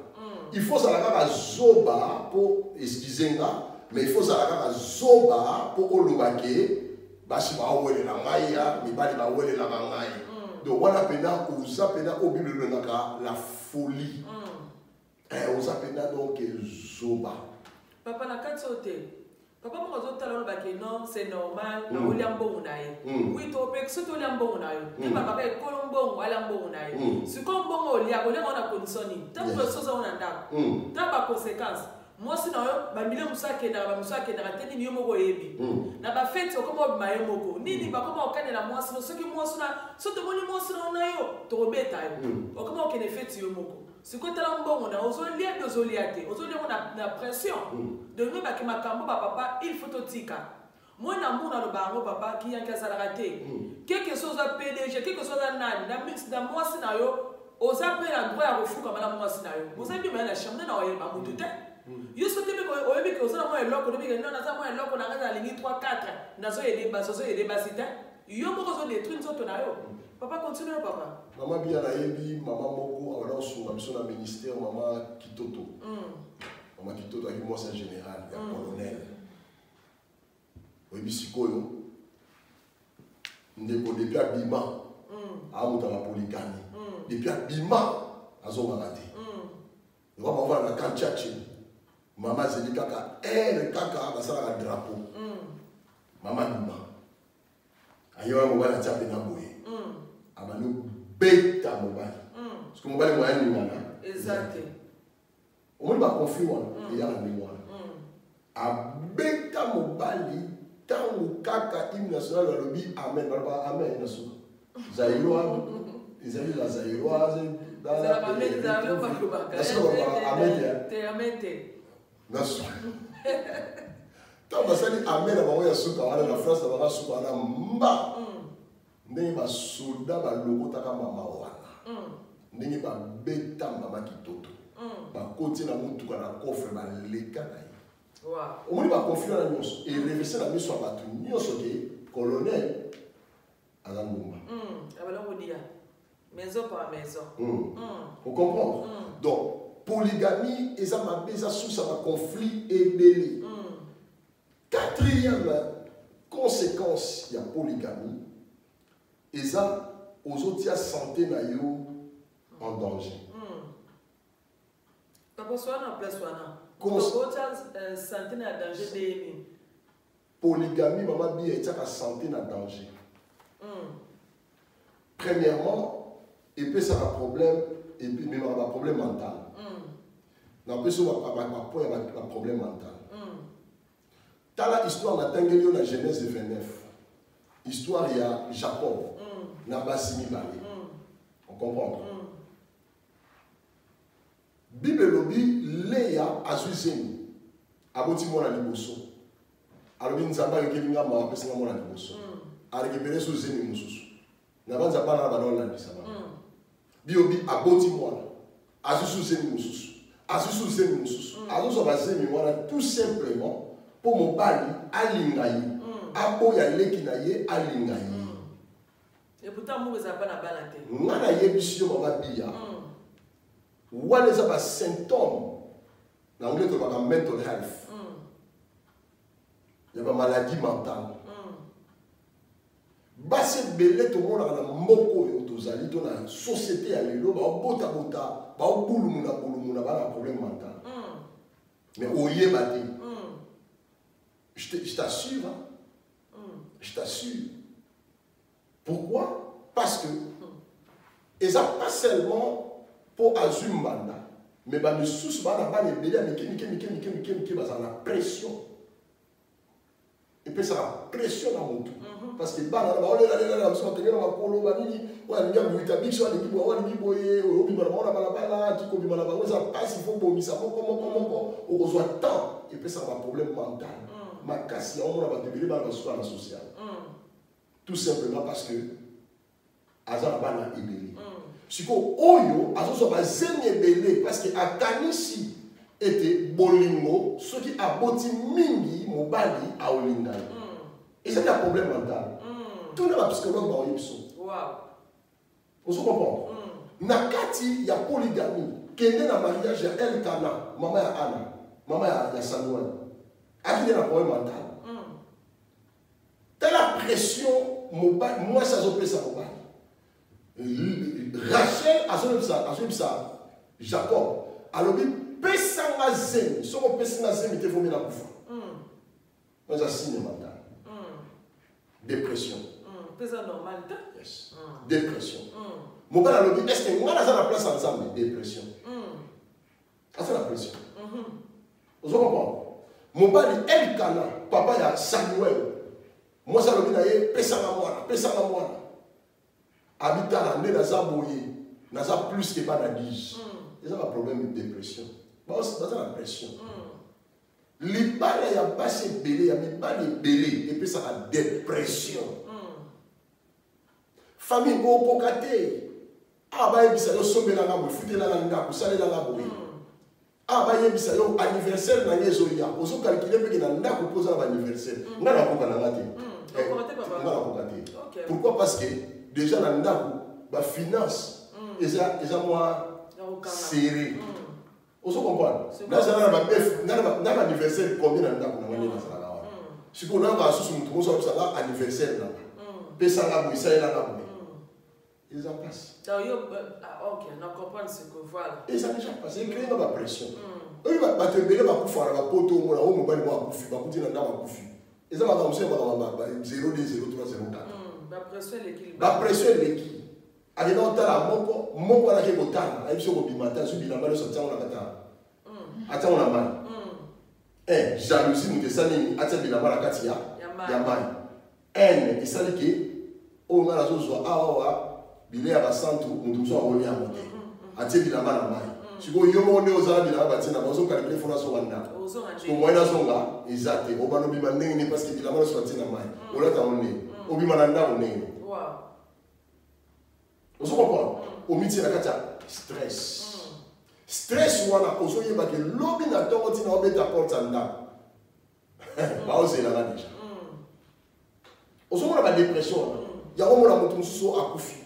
il faut ozala kaka zoba mpo excusenga mais il faut ozala kaka zoba mpo oloba ke basi bawelela ngai ya mibali bawelelaka ngai donc wana mpena oza mpena o bible elobengaka la folie oza mpena donc zoba papa na kati oyo te papa moko azotala olobaki non c'est normal na olia mbongo na ye oui tope soki olia mbongo na yo yeba papa ekolo mbongo alia mbongo na ye sikoyo mbongo oliaka oliaka wana condition nini ntango tosoza wana ndako ntango baconséquence mwasi na yo bamile mosu akendaka bamosu akendaka te nini yo moko oyebi na bafeti okoma obima ye moko nini bakoma okanela mwasi no soki mwasi na so tomoni mwasi na yo tokobeta yo okoma okende feti yo moko sikoyo tala mbongo na ozolia mpe ozolia te ozoliango na pression donc oyebaki makambo bapapa il faut totika mwana mbongo naloba yango papa kiyanki azalaka te keke so oza pdg keke so oza nani na mwasi na yo oza mpe na droit ya kofukama na mwasi na yo oza bima ye na chambre na oyeba mutu te yo so te mpe oyebi ke oza na mwa eloko oyebi ke non naza mwa eloko na ngai nalingi 3 4 nazoyede basi te yo moko ozodétruire nzoto na yo papa continue papa mama bia nayebi mama moko abanda kosunga biso na ministère mama Kitoto mama Kitoto aki mwasi ya général ya colonel oyebi sikoyo ndeko depuis abima amuta na polygamie depuis abima azongaka te lokwa maovana na kanchache mama azeli kaka ere kaka basalaka drapeau mama bima ayewa mobali atia mpe na boye abandi beta mobali parce que mobali moya ningana exacte omoni baconflit wana eyaka ndenge wana abeta mobali ntango kaka hymne national alobi amen baloba amen na suka zairoa ezali la zairoise nasuka ntango basali amen na bango ya suka wana na france na bango ya suka wana mba ndenge basoda balokotaka mama wana ndenge babeta mama Kitoto bakoti na motuka na coffre baleka na ye omoni baconflit wana nyonso erevese na miso ya bato nyonso ke colonel aza ngumba abalokodia maison par maison on comprend donc polygamie eza mabe eza source ya baconflit ebele quatrième conséquence ya polygamie eza ozotia santé na yo en danger papa soana place wana santé na danger de polygamie mama bia etiaka santé na danger premièrement epesaka problème memaka baproblème mental napesi bapoint ya baproblème mental tala histoire natangeli yo na Genèse 29 histoire ya Jacob na basi mibale on comprend Bible elobi Léa azwi zemi aboti mwana liboso alobi nzambe ayokeli nga mawa apesi nga mwana liboso arekipere so zemi mosusu na banzambe na banaolandisa bango biobi aboti mwana azwi so zemi mosusu azwi so zemi mosusu azozwa bazemi wana tout simplement mpo mobali alinga ye aboya leki na ye alinga ye nga nayebisi yo mama bia wana eza basymptôme na anglais tolobaka mental health ya bamaladie mentale basi ebele tomonaka na mboka oyo tozali to na société ya lelo baobotabota baobulumuna bana problème mental mais oyeba te je t'assure je t'assure pourquoi parce que eza pas seulement pour azwi mbanda mais bamisusu bana bana ebele ya mike bazala na pression epesaka pression na motu parce que bana na baolelalela biso batengela makolo banini oyalingi abuita biso alingi boye obima na bango na balabala tikobima na bango eza mpasi fo bomisa moko okozwa temps epesaka baproblème mental makasi yango mona bato ebele bana basuka na social tout simplement parce que aza na bana ebele siko oyo azozwa bazemi ebele parce que akanisi ete bolingo soki aboti mingi mobali aolinga ye ezali un problème mental tuna bapsychologue baoye biso ozo comprendre na kati ya polygamie kende na mariage ya Elkana mama ya Ana mama ya Samuel akende na problème mental telle pression mobali moi ça zopesa mobali Rachel azobisa Jacob alobi pesanga zemi soko pesanga zemi te vomi na kufa mais ça signe mental dépression pesa normal yes dépression mobali alobi est-ce que ngana za na place ensemble dépression asa la pression ozo comprendre mobali Elkana papa ya Samuel moi ça alobi na ye pesanga mwana habitana nde naza boye naza plus que pas na 10 eza ba problème de dépression baza na pression libala ya basi ebele ya mibali ebele epesaka dépression famille okoka te bayebisa yo sombelanga boye futelanga ndako salelanga boye bayebisa yo anniversaire na ye ezoya ozokalkile mpeke na ndako mpo oza na baanniversaire nga nakoka nanga te nga nakoka te pourquoi parce que déjà na ndako ba finance eza mwa serré ozo comprendre nazala na ba anniversaire combien na ndako na ngani nazala wa siko na ba susu mutu mozo abisala anniversaire na pesa na boisa ela na boye ils en passent ok na comprendre ce que voilà ils ont déjà passé créer la pression eux ba te bele ba kufara ba poto mona o mobali ba kufi ba kutina ndako kufi ils ont ba mse ba 0 2 0 3 0 4 ba pression l'équipe alina otala moko ala ke botana ayiso ko bimata su bilamba so tsango na kata atsango na mani jalousie mutesani atsa bilamba na kati ya mani isali ke o ngala zo zo awa bile ya basantu mutu so awoni ya mote atse bilamba na mani siko yomo ne ozala bilamba batina bazo kalibele fona so wanda ko moina zonga ezate obano bima ndenge ni parce que bilamba so atina mani olata onne obima na ndako ndenge vous comprenez? Au métier de la stress. Stress, wana, ozo yeba ke lobi na tongo tina obeta porte anda. Ba oze la déjà. Ozo mona ba dépression. Ya o mona mutu mususu akufi.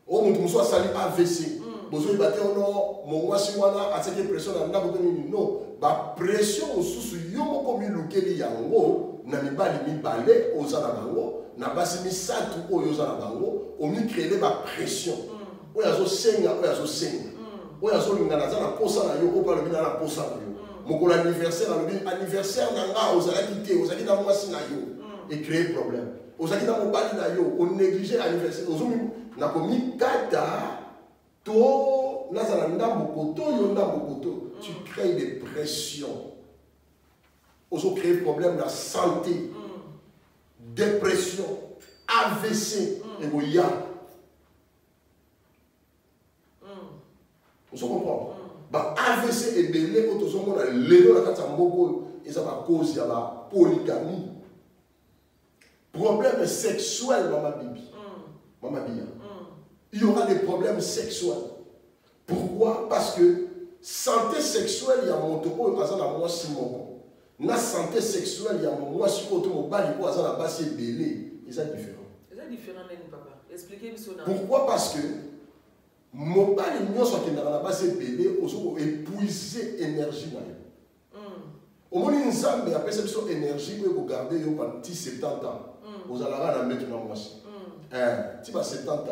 O mutu mususu asali AVC. Ozo yeba te ono mo mwasi wana ateke pression na ndako toni no. Ba pression mususu yo moko mi lukeli yango na mibali mibale oza na bango. Na basi misatu oyo oza na bango omi créer ba pression oyo azo senga oyo azo lingana za na posa na yo opa lobi na posa na yo mokolo anniversaire na nga ozalaki te ozalaki na mwasi na yo et créer problème ozalaki na mobali na yo o négliger anniversaire ozomi na komi kata to nazala ndambo koto yo ndambo koto tu crées des pressions ozo créer problème de santé dépression, AVC, et vous y a. Vous comprenez? AVC et belé, on a l'élo la katambogo, et ça va causer la polygamie. Problème sexuel, maman Bibi. Maman Bia. Il y aura des problèmes sexuels. Pourquoi? Parce que santé sexuelle, il y a mon topo, il y a moi Simon. La santé sexuelle, il y a moi si on tombe au bas du poids, ça n'a pas assez belé. Et ça différent. C'est différent, papa. Expliquez-moi ça. Pourquoi? Parce que mon bas de nous soit qu'il n'a pas assez belé, on s'est épuisé énergie. Au moins une zambe a perçu son énergie pour garder pendant 70 ans. Vous allez la mettre dans moi. Tu vas 70 ans.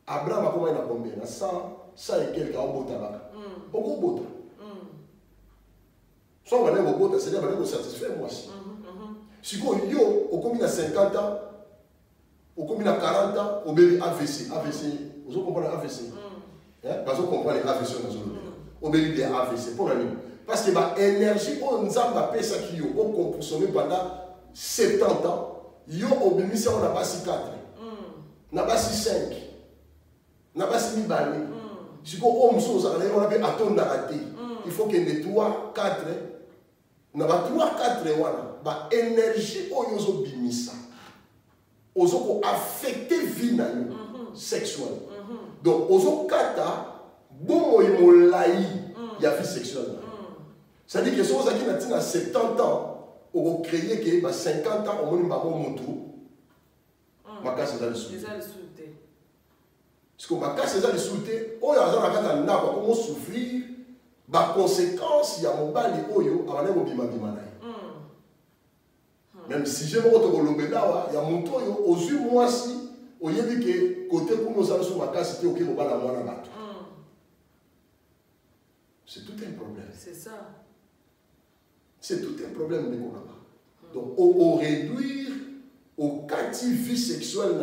Abraham a combien combien? 100 et quelques au bota. Au bota. Soit on va aller au bout, c'est-à-dire on va satisfaire moi aussi. Si on yo, au combien 50 ans, au combien 40 ans, au bébé AVC, vous comprenez AVC? Parce que vous comprenez AVC dans zone. Au bébé des AVC pour la nuit. Parce que l'énergie, on nous a fait ça qui yo, on consomme pendant 70 ans. Yo au bébé ça on n'a pas 6 4, n'a pas 6 5, n'a pas 6 balais. Si on me sauce, on avait attendre à rater. Il faut qu'il y ait 3 4. Na ba 3 4 wana ba énergie oyo zo bimisa ozo ko affecter vie na yo sexuelle Donc, aux kata, bon, il y a vie sexuelle. C'est-à-dire que si vous avez 70 ans, on va créer que 50 ans, on va avoir un moto. Ma casse est dans le sous. Parce que ma casse est dans le sous. On a comment souffrir. Par conséquence, il y a mon bali oyo, avant de bima bima. Même si j'ai mon auto là, il y a mon toyo, aux yeux moi si, au lieu de que côté pour nous aller sur ma casse, c'était ok, on va la moi la bateau. C'est tout un problème. C'est ça. C'est tout un problème de qu'on donc, au réduire au quantité vie sexuelle,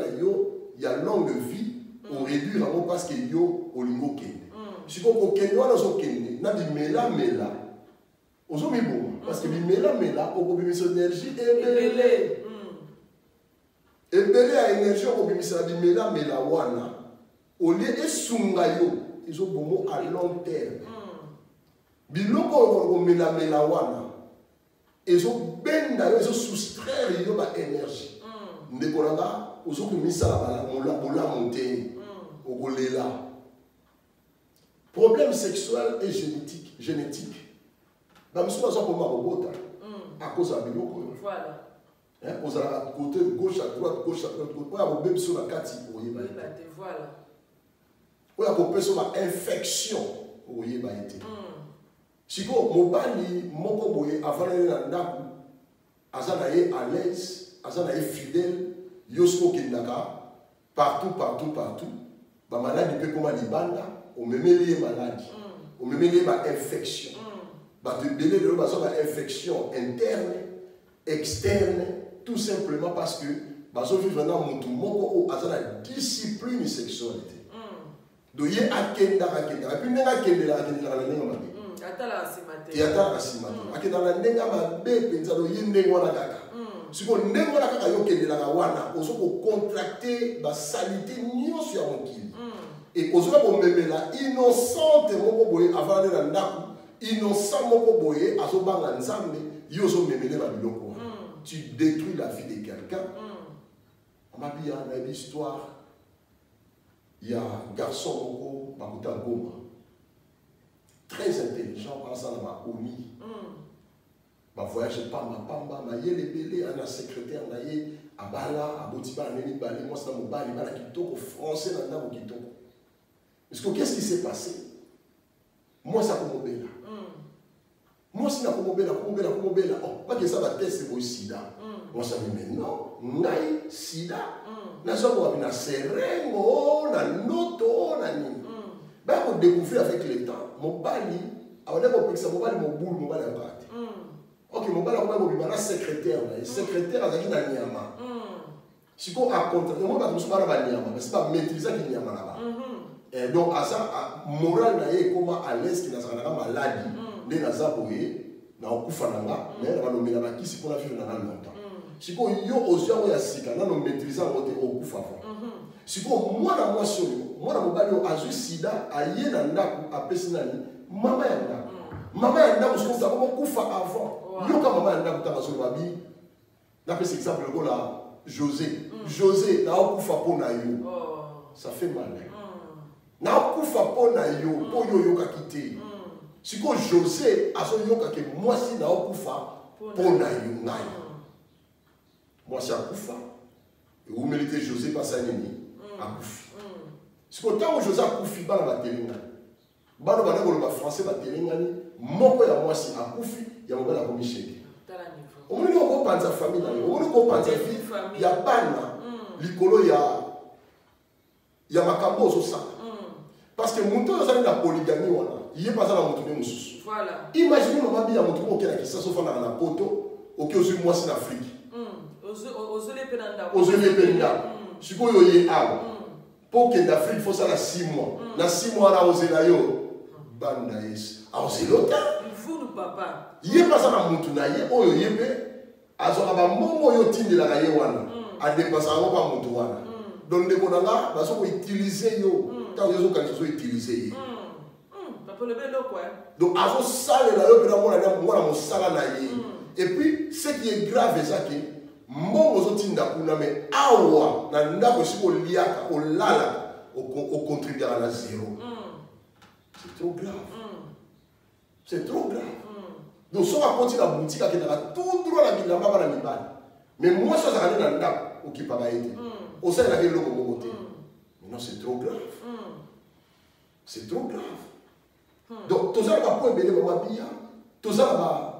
il y a longue vie, au réduire parce que yo au lingo kende. Si vous avez un kende, na bi mela mela. Ozo mi bon parce que bi mela mela, on peut mettre énergie et belé a énergie on peut mettre bi mela mela wana. Au lieu de sungayo, ils ont bon à long terme. Biloko on mela mela wana. Ils ont ben d'ailleurs ils ont soustraire l'énergie. Ndekolanga ozo ko misala bola monter au là. Problème sexuel et génétique. Dans le sens où on a à cause de biloko. Voilà. Aux à côté gauche à droite, gauche à droite, on a même sur la carte pour y aller. Voilà. On a coupé sur la infection pour y aller. Si vous mobali moko boye avant d'aller dans ndaku, azanaye à l'aise, azanaye fidèle, yosko kindaka partout. Ba maladie peut comme libanda, on me met les maladies, on me met les infections. Ba te belé de l'eau infection interne, externe, tout simplement parce que bazo vivre dans mon tout moko azana discipline sexualité. Donc il y a akenda et puis nenga kende la nenga et attends à Simati. À qui dans la nenga ma bébé, nous allons y aller wana kaka. Si vous n'êtes pas kaka yo kende la wana, on se peut contracter la salité nion sur mon kili. Et on se peut même la innocente moko boye avant de la ndaku, innocent moko boye aso banga nzambe, yo so memele ba biloko. Tu détruis la vie de quelqu'un. On m'a dit dans l'histoire, il y a un garçon moko bakuta ngoma. Très intelligent, par ça, ma omi. Ma voyage pas ma pamba, ma yé les belés, un secrétaire, ma yé, à Bala, à Botiba, à Némi Balé, moi c'est dans mon bal, il va qui toque au français, là, dans qui toque. Parce que qu'est-ce qui s'est passé? Moi, ça comme là. Moi, c'est comme bella. Oh, pas que ça va tester pour sida. Moi, ça me dit, mais non, naï, sida. N'a pas voir na serengo, na noto, na ni. Ben, on découvre avec le temps. Mon bali, on a compris ça, mon bali, mon boule, mon bali, on va. Ok, mon bali, on va secrétaire. Secrétaire, on a dit na niama. Si on a contracté, moi, je ne suis pas dans la niama, mais ce n'est pas maîtriser qui niama là-bas. Et donc, à ça, moral, comment à l'aise qui n'a pas maladie, les nazaboye, na okufananga, mais on va nommer la qui si on a vu dans longtemps. Si on y a aussi un sika, on maîtrise en côté okufa. Si on moi na moi sur moi na mobali azu sida aye na ndaku apesinani mama ya ndaku so ça comment kufa avant yo ka mama ya ndaku ta so babi na pese exemple ko la José na okufa pona yo ça fait mal na okufa pona yo po yo ka quitter si ko José aso yo ka ke moi si na okufa pona yo ngai moi si akufa et vous méritez José pas ça nini akufi. Si vous avez José akufi, vous avez téléngani. Vous avez français, vous avez téléngani. Moko ya moi si akufi, il y a un peu de chèque. Au moins, on comprend sa famille. On comprend sa vie. Il y a bana, l'icolo, il y a makambo au sang. Parce que mon temps, la polygamie, il n'y a pas ça dans mon tournée. Imaginez, on va bien mon tournée qui s'est sauvé dans la poto, au cas où moi c'est l'Afrique. Aux Pénanda. Si vous avez un pour que l'Afrique il faut ça dans 6 mois. Dans 6 mois, là, vous avez Bandaïs. Alors, c'est l'autre. Vous, le papa. Il n'y a pas ça dans mon tournaille. Oh, il y a pas. Alors, il y a un moment où il y a un moment à dépasser un moment à mon tournage. Donc, les gens vont utiliser. Tant que les gens utiliser. Donc, avant ça, les gens vont et puis, ce qui est grave, c'est que mbongo zotinda kuna me awa na ndako siko liaka olala au contribuer à la zéro. C'est trop grave. C'est trop grave. Donc, si on continue la boutique, on a tout droit à la ville, mais moi, ça va aller dans le DAP, au qui pas été. Au sein de la ville, mais non, c'est trop grave. C'est trop grave. Donc, tout ça, on va pas ébeler maman Bia. Tout ça, on va.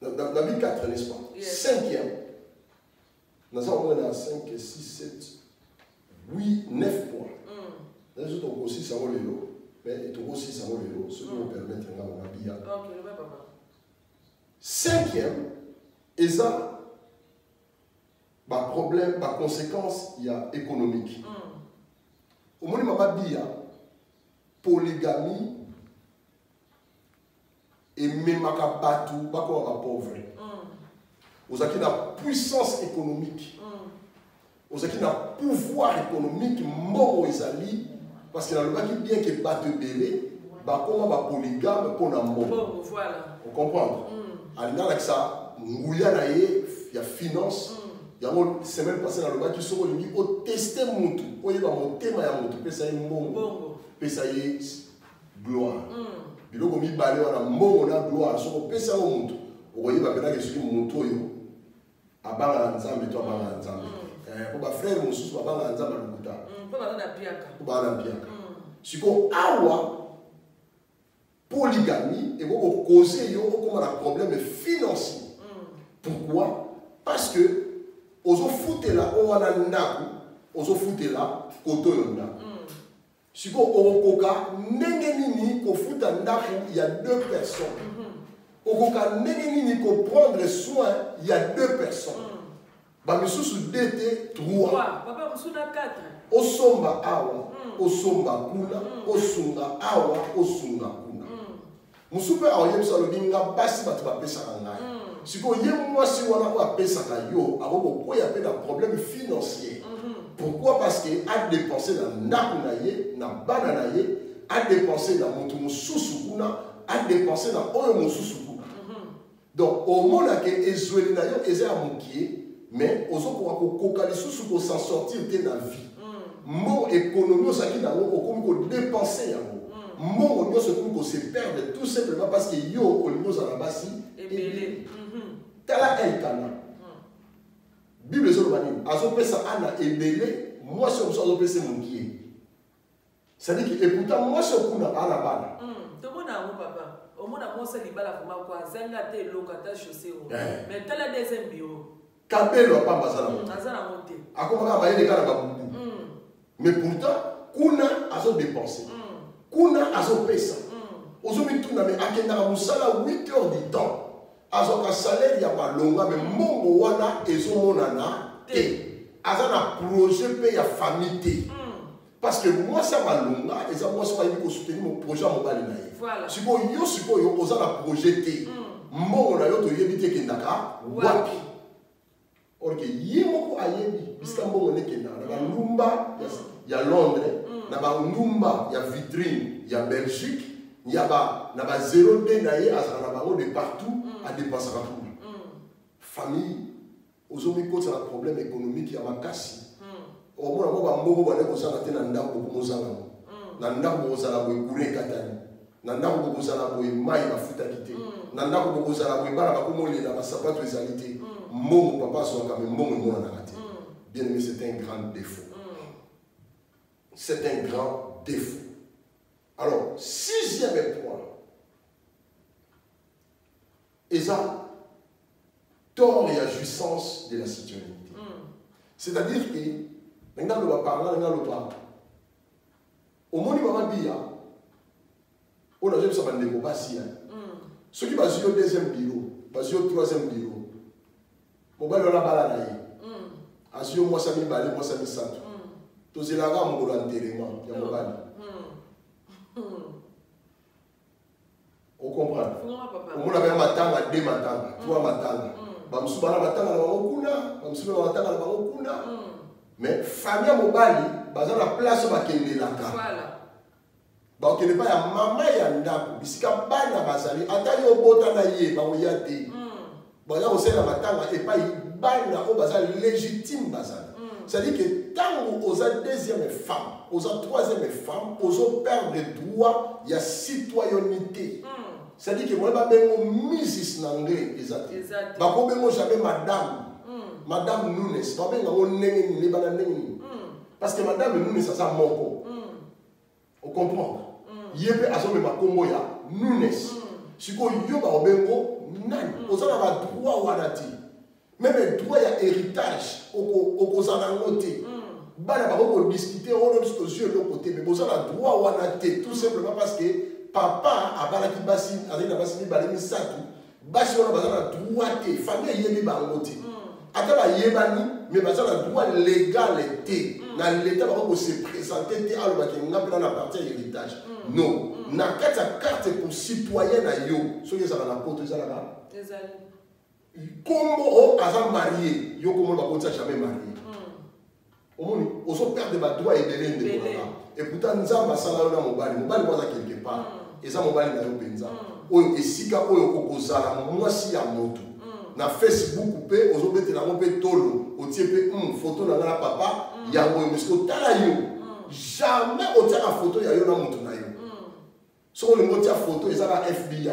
Dans la vie 4, n'est-ce pas? 5e. Nous avons 5, 6, 7, 8, 9 points. Nous avons aussi ça, mais il y a aussi ça, ce qui nous permet de faire maman Bia. 5e, et ça, problème, conséquence, il y a économique. Au moment où maman Bia, polygamie, et même à tout, pas pauvre. Vous avez la puissance économique. Vous avez le pouvoir économique, mort aux alliés, parce qu'il y a le bien qui est battu belé, comme un polygame pour un mort. Vous comprenez? Alors, ça, il y a finance. Il y a une semaine passée dans le bas qui sont venus au tester mon tout. Vous voyez, mon thème est mon tout. Ça y est, bon. Ça y est, gloire. Puis là, on a mort, on a gloire. Si on peut ça au monde, vous voyez, maintenant que je suis mon tour, à Banga Nzambe, toi Banga Nzambe. Pour ma frère, mon sous, à Banga Nzambe, le Bouta. Pour Banga Nzambe. Si on a polygamie, et on causer un problème financier. Pourquoi? Parce que, on se fout là, on a un naku, on se fout là, côté là. Si on a il y a 2 personnes. On prendre soin, il y a 2 personnes. Mais sous d'été 3. Papa, on a 4. Au somba awa, au somba kuna, au sunga awa, au sunga kuna. Musupe awa yem sa lobinga basi batu ba pesa ngai. Si ko yem moi si wana ko pesa ka yo, ako ko ya pe un problème financier. Pourquoi? Parce qu'il a dépensé dans Nakunaye, dans Bananaye, a dépensé dans Motumu Susukuna, a dépensé dans Oyomu Susukuna. Donc, au moment où Ezoueli Nayo, Eze a manqué, mais aux autres, Kokali Susuko s'en sortir de la vie. Mon économie, ça qui n'a pas dépensé. Mon union, c'est qu'on se perd tout simplement parce que yo, au niveau de la base, est belé. Tala Elkana. Bible est sur le manin. Azopesa ana ebele, moi je suis azopesa mon pied. C'est-à-dire que écoutant moi je suis kuna ana bana. Tout le monde a un papa. Au monde a moi c'est libala pour moi quoi. Zenga te lokata chaussée. Mais tel est deuxième bio. Kabelo pas bazala. Azala monter. Akoma ba yele kana ba bubu. Mais pourtant kuna azo dépenser. Kuna azopesa. Ozomi tuna me akenda musala 8 heures du temps. Azoka salaire ya balonga mais mongo wana ezomonana te azana projet pe ya famille te parce que moi ça balonga et ça moi ça va soutenir mon projet mon bali na ye voilà siko yo ozana projet te mongo na yo to yebite kendaka wapi or que yemo ko ayebi biska mongo ne kenda na lumba ya Londres na ba lumba ya vitrine ya Belgique il y a ba zéro de naye azana ba de partout à dépenser à tout. Famille, aux hommes qui ont un problème économique, il y a ma casse. Au moins, on va mourir pour ça, on a un ndam pour nous aller. Nandam pour nous aller pour courir katani. Nandam pour nous aller pour maï la futa quitter. Nandam pour nous aller pour bara pour mourir dans ma sapato exalité. Mon papa soit quand même mon na raté. Bien aimé, c'est un grand défaut. C'est un grand défaut. Alors, 6e point. Et ça, tort et jouissance de la citoyenneté. C'est-à-dire que, maintenant, on va parler, on va parler. Au moment où on va dire, on a déjà ça, on va dire, ceux qui vont au deuxième bureau, vont au troisième bureau, on va aller là-bas, asio moi ça me balé, moi ça me sato. Tous ces là-bas, on va l'enterrement, il y a mon balé. On comprend. On a un matin, 2 matins, 3 matins. Bamsubana matanga na bakuna, bamsubana matanga na bakuna. Mais famille mobali, baza na place bakende laka. Voilà. Ba okende pa ya mama ya ndako, bisika bana bazali, ata yo bota na ye ba oyate. Ba ya osela matanga et pa bana o bazali légitime bazali. C'est-à-dire que tant aux deuxième femme, aux troisième femme, aux perdre droit, il y a citoyenneté. C'est-à-dire que moi, je vais Mrs. Nanglais, exact. Jamais madame. Madame Nunes, parce que madame Nunes, ça sent mon. On comprend. Yébe azome makombo ya Nunes. Siko yoba obengo nani. Ozana ba droit wanati. Même droit ya héritage okozana ngote. Bana ba ko discuter on est aux yeux de l'autre côté mais bozana droit wanati tout simplement parce que papa abala ki basi azina basi ni balemi satu. Basi ona bazana droit te famille yébi ba ngote. Ata ba yebani mais bazana droit légal te. L'État va se présenter à la partie héritage. Non. Na carte pour citoyen na yo. Ce que ça va la porte ça là. Comment on a marié, yo comment va porter jamais marié. On se perd de ma droit et de et pourtant nous avons ça là dans mobile. Mobile moi quelque part. Et ça mobile na yo penza. Oyo esika oyo okozala moi si ya moto. Na Facebook coupé aux obétés la montée tolo au type photo na la papa ya mo monsieur tala yo jamais au tient la photo ya yo na moto na yo so le motia photo ils a FBI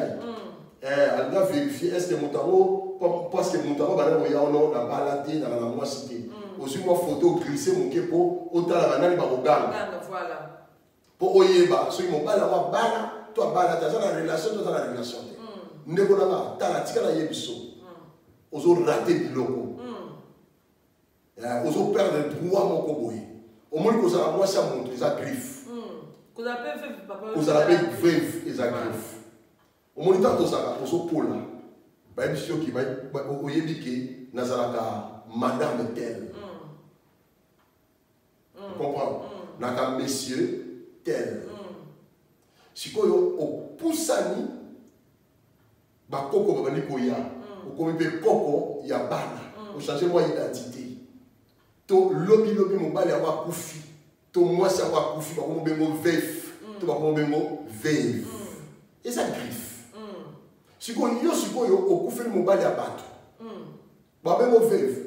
elle doit vérifier est-ce que moto parce que moto ba na ya ono na balade na moi cité aussi moi photo glisser mon kepo au tala banani ba oganga voilà pour oyeba so mo bala wa bala toi bala ta na relation toi na relation ndeko na tala tika na yebiso ozo rater biloko ozo perdre droit moko boye au moins que ça moi ça montre ça griffe que ça peut faire papa que ça peut griffe et ça griffe au moins tant que ça ozo pola ba biso ki ba oyebiki nazalaka madame tel comprends naka monsieur tel sikoyo opusani ba koko ba ni koya comme koko ya bana on changer moi identité to lobby mon bali avoir koufi to moi ça avoir koufi ba ko bengo veuf to ba ko bengo veuve et ça griffe siko yo okufi mon bali ya bato ba bengo veuve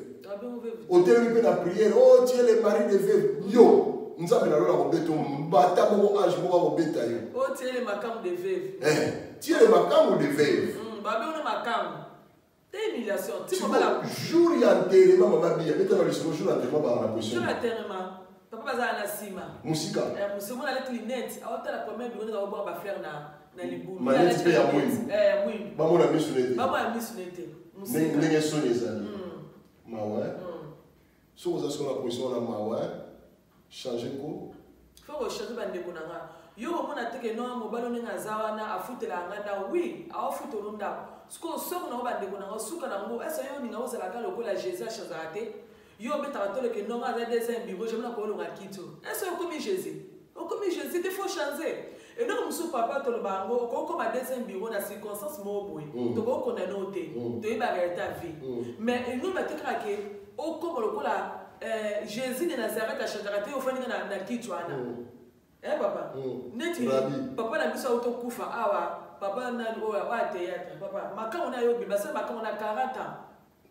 au terme de la prière oh tu es le mari de veuve yo nzambe na lola ko beto mbata mo ange mo ba beta yo oh tu es le makam de veuve tu es le makam de veuve ba bengo makam. Humiliation. Tu vois, jour y a enterrement, maman bien. Mais dans le jour enterrement, bah la position. Jour enterrement. Papa baza na sima. Musika. Musimo na lettre net. A ota la première bureau na boire ba faire na libu. Manette pe ya mwini. Mwini. Ba mona misunete. Ba mona misunete. Musika. Ndenge sonye zali. Mawa. So vous avez la position na mawa. Changer ko. Faut changer ba ndeko na nga. Yo mona teke no mobalo ninga zawana afutela nganda oui, a futo nda. Ce qu'on sort na ba ndeko na suka na ngo esa yo ninga ozala ka lokola Jésus chazate. Yo beta tolo ke no nga za des bureau je na ko lo ngakito. Esa yo comme Jésus. O comme Jésus il faut changer. Et donc musu papa tolo bango ko ko ba des bureau na circonstance mo boy. To ko ko na noté. To iba ta vie. Mais nous ba tekra ke o ko lokola Jésus de Nazareth a chazate o fani na kitwana. Papa. Neti papa na biso auto kufa awa papa na wa théâtre papa makamo na yo biba se makamo na 40 ans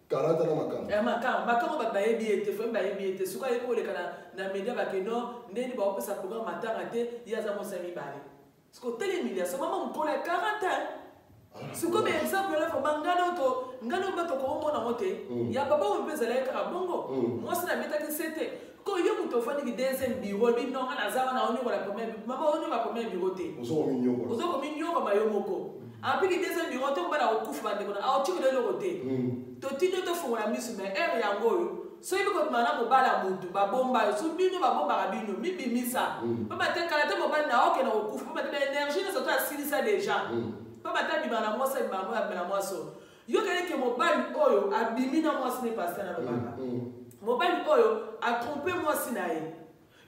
40 na makamo makamo ba ba yebiete fo ba yebiete suka yeko le kana na media ba ke no ndeni ba opesa programme matanga te ya za mo sami bale sko tele media so mama mkola 40 ans suko be exemple la fo bangano ngano ba to ko mo na mote ya papa o pesa la ka bongo moi ça na meta ki c'était ko yo muto fani ki deuxième bureau bi non na zawa na oni ko la première mama oni ba première bureau te ozo ko minyo ko mayo moko api ki deuxième bureau to bana okufu ba ndeko na a otiko le lokote to tino to fo la misu me er ya ngoyo so ibi ko mana mo bala mutu ba bomba so bino ba bomba ka bino mi bimisa papa te kala te mo bana na oke na okufu papa te énergie na so to asili ça déjà papa ta bibana mo se ba mo ya bela mo so yo kele ke mo bali oyo abimi na mo sine passer na baba mobile oyo a trompé moi sinaye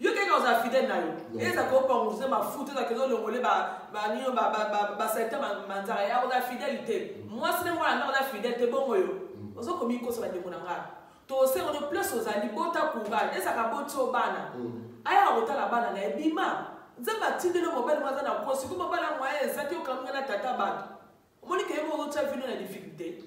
yo keka oza fidèle na yo eza ko panguze ma foot za kezo longole ba niyo ba secteur manzara ya oza fidélité moi sine moi na oza fidélité bongo yo ozo komi ko so ba ndeko na nga to se on place ozali bota courage eza ka botso bana aya otala bana na ebima nzamba tindelo mobile mwaza na kosi ko mobile mwa ezaki okamanga na tata bato omoni ke mo otsa vino na difficulté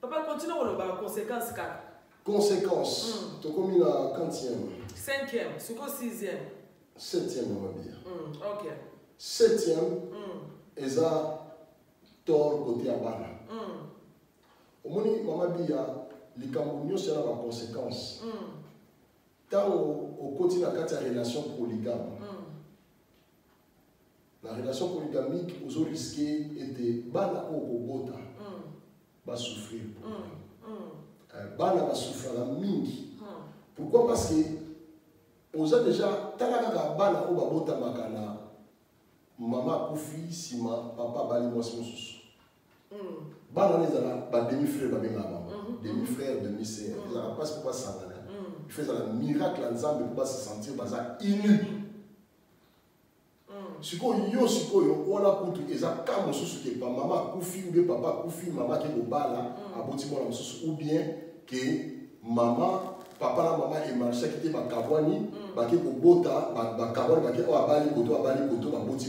papa continue ko lo ba conséquence kaka Conséquence, tu as commis la 40e. 5e, c'est quoi 6e? 7e, on va dire. Ok. 7e, et ça, tort côté à Bana. Au moment où maman bia, les Camerounais c'est la conséquence. Tant au côté de la relation polygame. La relation polygamique, vous risquez de Bana au Bogota, va souffrir. Bana va souffrir la mingi. Pourquoi? Parce que vous avez déjà, talaka Bana au Bogota makana, maman koufi, sima, papa bali moi sous. Bana les a demi-frère, demi-frère, demi-sœur. Ils n'ont pas ce pas ça. Ils font un miracle ensemble pour pas se sentir inu. Sikoyo, on a pour tout. Ils ont comme sous que maman koufi ou bien papa koufi, maman qui est au bala, à bâtiment ou bien que maman, papa la maman et marché qui était ma kabwani, qui est au bota, ma kabwani qui est au abali koto, ma boti.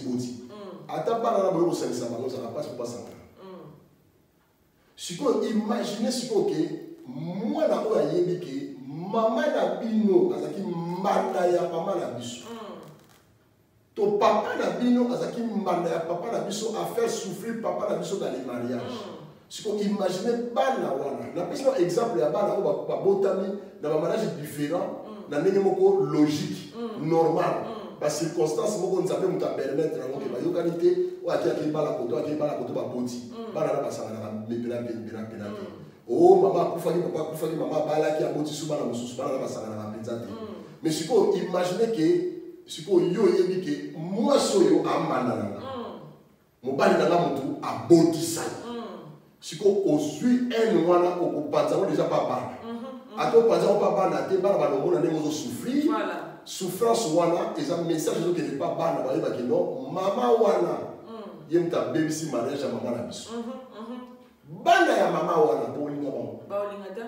Attends pas la bonne ça n'a pas ce pas ça. Sikoyo, imaginez que moi na oya yebi que maman na bino azaki mbanda ya papa na biso. To papa na bino azaki mbanda ya papa na biso a faire souffrir papa na biso dans les mariages. Si vous imaginez bana wana, na pesi un exemple ya bana o ba botami na ba mariage différent, na ndenge moko logique, normal. Ba circonstance moko nzabe muta permettre na ngo ke ba yokanité o aki bala koto ba boti. Bana na basanga na bena. Oh maman kufaki papa kufaki maman bala ki aboti su bana mususu bana na basanga na penza te. Mais si vous imaginez que si vous yo yebi que moi soyo amana na. Mobali na mutu aboti sa. Si on suit un wana au panzano déjà pas bana. À ton panzano pas bana te bana ba ngona ne souffrir. Voilà. Souffrance wana et un message que n'est pas bana ba yeba que non maman wana. Yemta baby si mariage à maman na biso. Bana ya maman wana bo linga ba. Ba linga ta.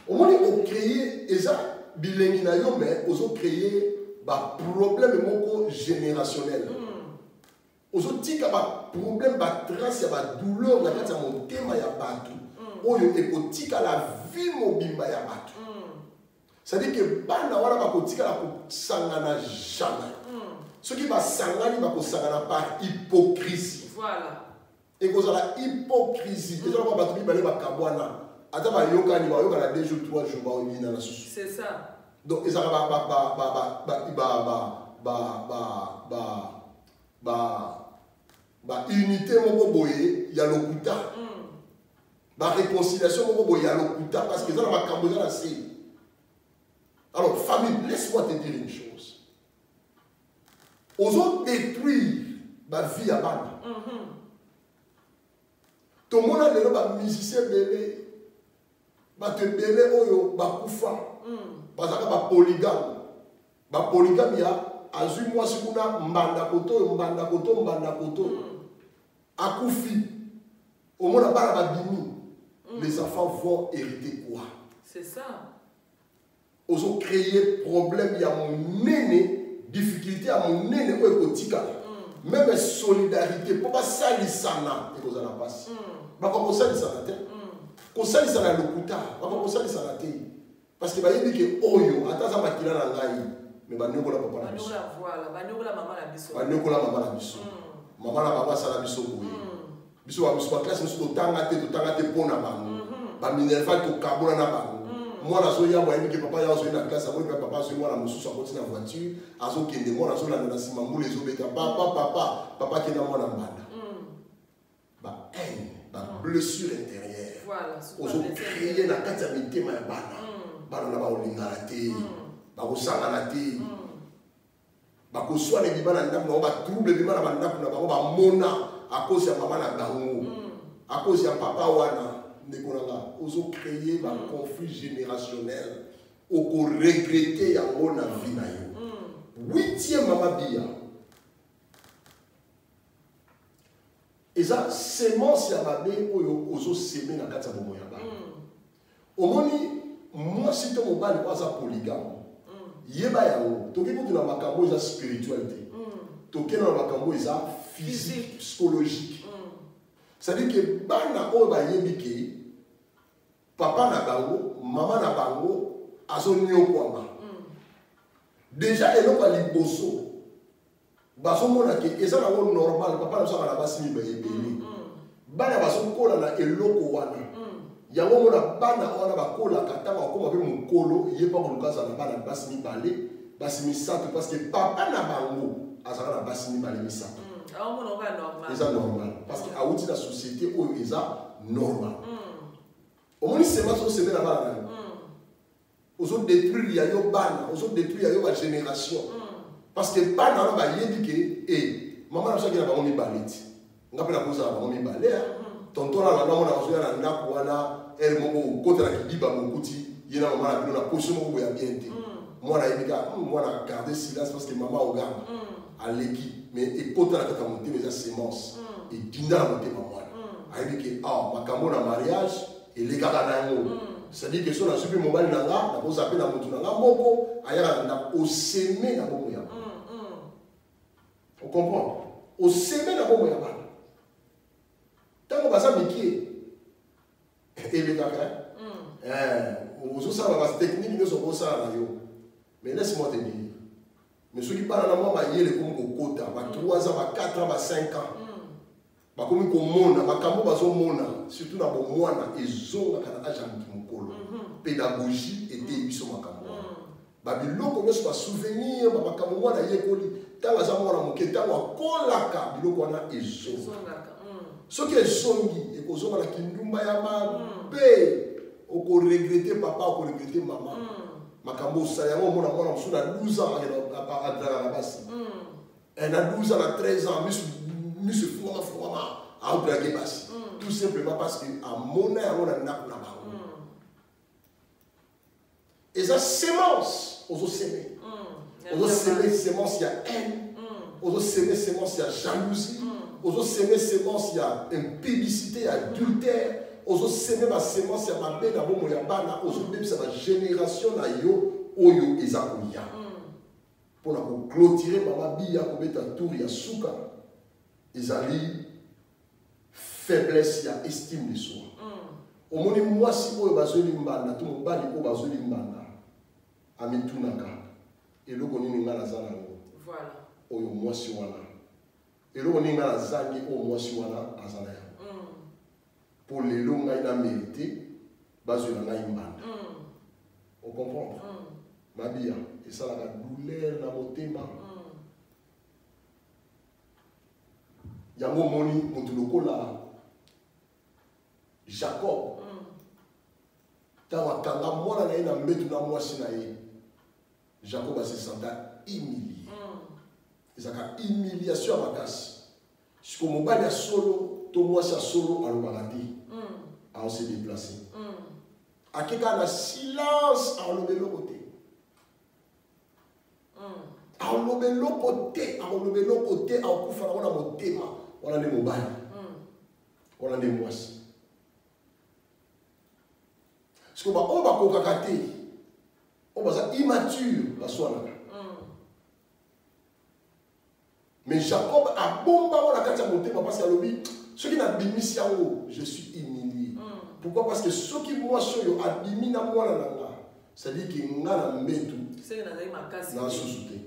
Au moins on créer et ça bilengi na yo mais on créer ba problème moko générationnel. Aux autres problème, trace, douleur, la carte mon thème ya batu. Oyo ekotika la vie mobimba ya batu. C'est-à-dire que bana wala ba kotika la ko sangana jamais. Ce qui va sangana ba ko sangana par hypocrisie. Voilà. Et cause la hypocrisie. Et ça va batu ba le ba kabwana. Ata ba yokani ba yokana 2 jours 3 jours ba oyina na susu. C'est ça. Donc et ça unité moko boye ya lokuta réconciliation moko boye ya lokuta parce que ça na makambo za na se. Alors famille, laisse-moi te dire une chose. Ozo détruire ba vie ya bana. To mona lelo ba musicien bébé ba te bébé oyo ba kufa. Bazaka ba polygame ya azui moi sikuna mbanda koto akufi au monde bala babimi les enfants vont hériter quoi? C'est ça. Ils ont créé problème, il y a mon néné difficulté à mon néné ou écotika même solidarité pour pas salisana et vous en passe ba ko salisana te ko salisana lokuta ba ko salisana te parce que ba yebi que oyo ataza makila na ngai. Mais banyokola papa na biso. Voilà, banyokola maman na biso. Banyokola maman na biso. Maman na papa sala biso boye. Biso wa biso classe biso totanga te pona bango. Ba minerva to kabola na bango. Moi na so ya boye que papa ya so na classe abo papa so moi na mususu akoti na voiture, azo kende moi na so la na sima mbule zo beta papa ki na moi na mbanda. Ba ba blessure intérieure. Voilà, ozo créer na kati ya mitema ya bana. Bana na ba olingala te. Bakosangana te bakoswana bibana ndaku na ba trouble bibana ba ndaku na ba mona à cause ya maman na bango à cause ya papa wana ndekonanga ozo créer ba conflit générationnel oko regretter yango na vie na yo. 8e mama bia eza semence ya babe oyo ozo semer na kati ya bomo ya ba omoni moi si to mobali kwaza polygame yeba yango toki kutu na makambo eza spiritualité toki na makambo eza physique psychologique c'est-à-dire que bana oyo bayebi ke papa na bango maman na bango azonyokwama déjà eloko ya liboso bazomona ke eza nango normal papa na biso aka na basi mibale ebele bana bazokola na eloko wana yango mona bana wana bakolaka ntango akoma mpe mokolo ye mpa koluka azala na bana basi mibale basi misato parce que papa na bango azalaka na basi mibale misato eza normal parce que awuti na société oyo eza normal omoni semence oseme na bana na yo ozodétruire ya yo bana ozodétruire ya yo bagénération parce que bana wana bayebi ke mama na biso akei na bango mibale ti nga mpe nakozala bango mibale tonton na landa mona bazoya na ndako wana ere moko okotela kibiba mokuti ye na mama na bino na position moko boya bien te mwana ayebi ka mwana garde silence parce que mama oganga aleki mais ekotela kaka motema eza semence edinda na motema mwana ayebi ke makambo na mariage elekaka na yango c'est-à-dire que so nazwi mpe mobali na nga nakoza mpe na motu na nga moko ayaka na ndako oseme na bongo ya bana ocomprendre oseme na bongo ya bana ntango baza mikie elekaka ozosala batechnique nyonso okosala na yo mais laisse-moi te dire mais soki bana na mwa mayele komi kokota ba 3 ans ba 4 ans ba 5 ans bakomi komona makambo bazomona surtout na bomwana ezongaka na age ya motu mokolo pédagogie ete biso makambo wana babiloko nyonso basouvenir bamakambo mwana yekoli ntango aza mwana moke ntango akolaka biloko wana ezongaka soki ezongi ekozonga na kindumba ya mabe okoregrete papa okoregrete mama makambo osala yango omona mwana mosusu na 12 ans adraka na basi na 12 ans na 13 ans miso fungama adrake basi tout simplement parce que amona yango na ndako na bango eza semence ozoseme ozoseme semence ya haine ozoseme semence ya jalousie ozoseme semence ya impudicité ya adultère ozoseme basemence ya mabe na bomo ya bana ozobebisa bagénération na yo oyo eza koya mpona koclotire mama biya kobeta tour ya suka ezali faiblesse ya estime de soi omoni mwasi oyo bazweli mbanda to mobali oyo bazweli mbanda amitunaka eloko nini nga naza nango oyo mwasi wana eloko nini nga nazangi oyo mwasi wana aza na yango mpo lelo ngai na mérite bazwela ngai mbanda ocomprendre mabiya esalaka douleur na motema yango omoni moto lokola Jacob ntango akanga mwana na ye na mbetu na mwasi na ye Jacob asesenta humilié ezalaka humiliation ya makasi siko mobali ya solo to mwasi ya solo alobaka te aose déplace akeka na silence aloba eloko te aloba eloko te aloba eloko te akokufa nango na motema wana nde mobali wana nde mwasi siko baoyo bakokaka te oyo baza immature baswanaka mais Jacob abomba wana kati ya motema parce que alobi soki nabimisi yango je suis humilié pourquoi parce que soki mwasi oyo abimi na mwana na nga c'est-à-dire ke nga na mbetu na susu te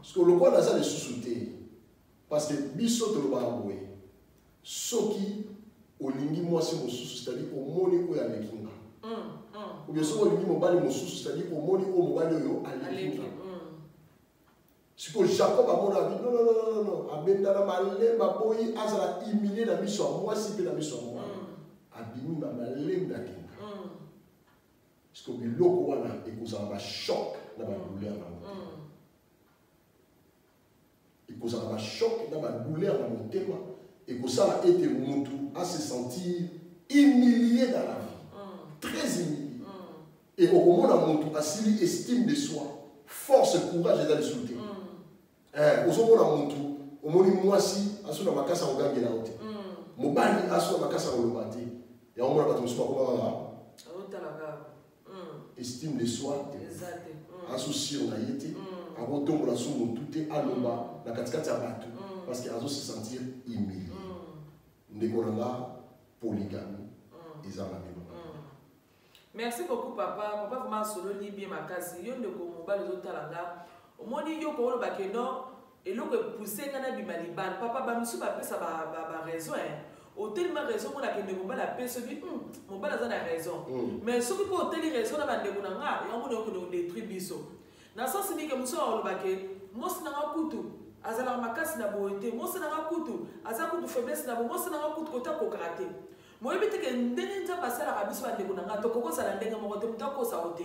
parce que lokola naza lisusu te parce que biso tolobaka boye soki olingi mwasi mosusu c'est-à-dire omoni oyo aleki nga ou bien soki olingi mobali mosusu c'est-à-dire omoni oyo mobali oyo aleki nga siko Jacob amona abi non abendana malemba boyi azala humilié na miso ya mwasi mpe na miso ya mwana abimi malemba akenga siko biloko wana ekozala bachoc na badouleur na motema ekozala bachoc na badouleur na motema ekosala ete mutu ase sentir humilié dans la vie très humilié et okomona mutu asili estime de soi force courage eza lisusu te ozomona mutu omoni mwasi asuna makasi ya kogangela yo te mobali asuna makasi ya koloba te yango mona bato mosusu bakomaka estime de soi te asosir na ye te akotombola so motu te aloba na katikati ya bato parce que azose sentir humilié ndeko na nga polygamie eza mabe Merci beaucoup papa. Papa vraiment solo ni bien makasi. Yo ndeko mobali ozotalanga. Omoni yo ko lo bakeno eloko pousser kana bimaliban. Papa ba misu ba pesa ba raison au tellement raison qu'on a que mobali a pesa bi mobali a raison. Mais ce qui peut telle raison na bande kuna nga yo ngo ko détruire biso. Na sens ni ke muso lo bake mo sina kutu azala makasi na boete mo sina kutu azala kutu faiblesse na mo sina kutu kota ko karaté. Moi ebite ke ndenge nza pasala kabiso bande kuna nga to koko sala ndenge mo te mutako sa ote.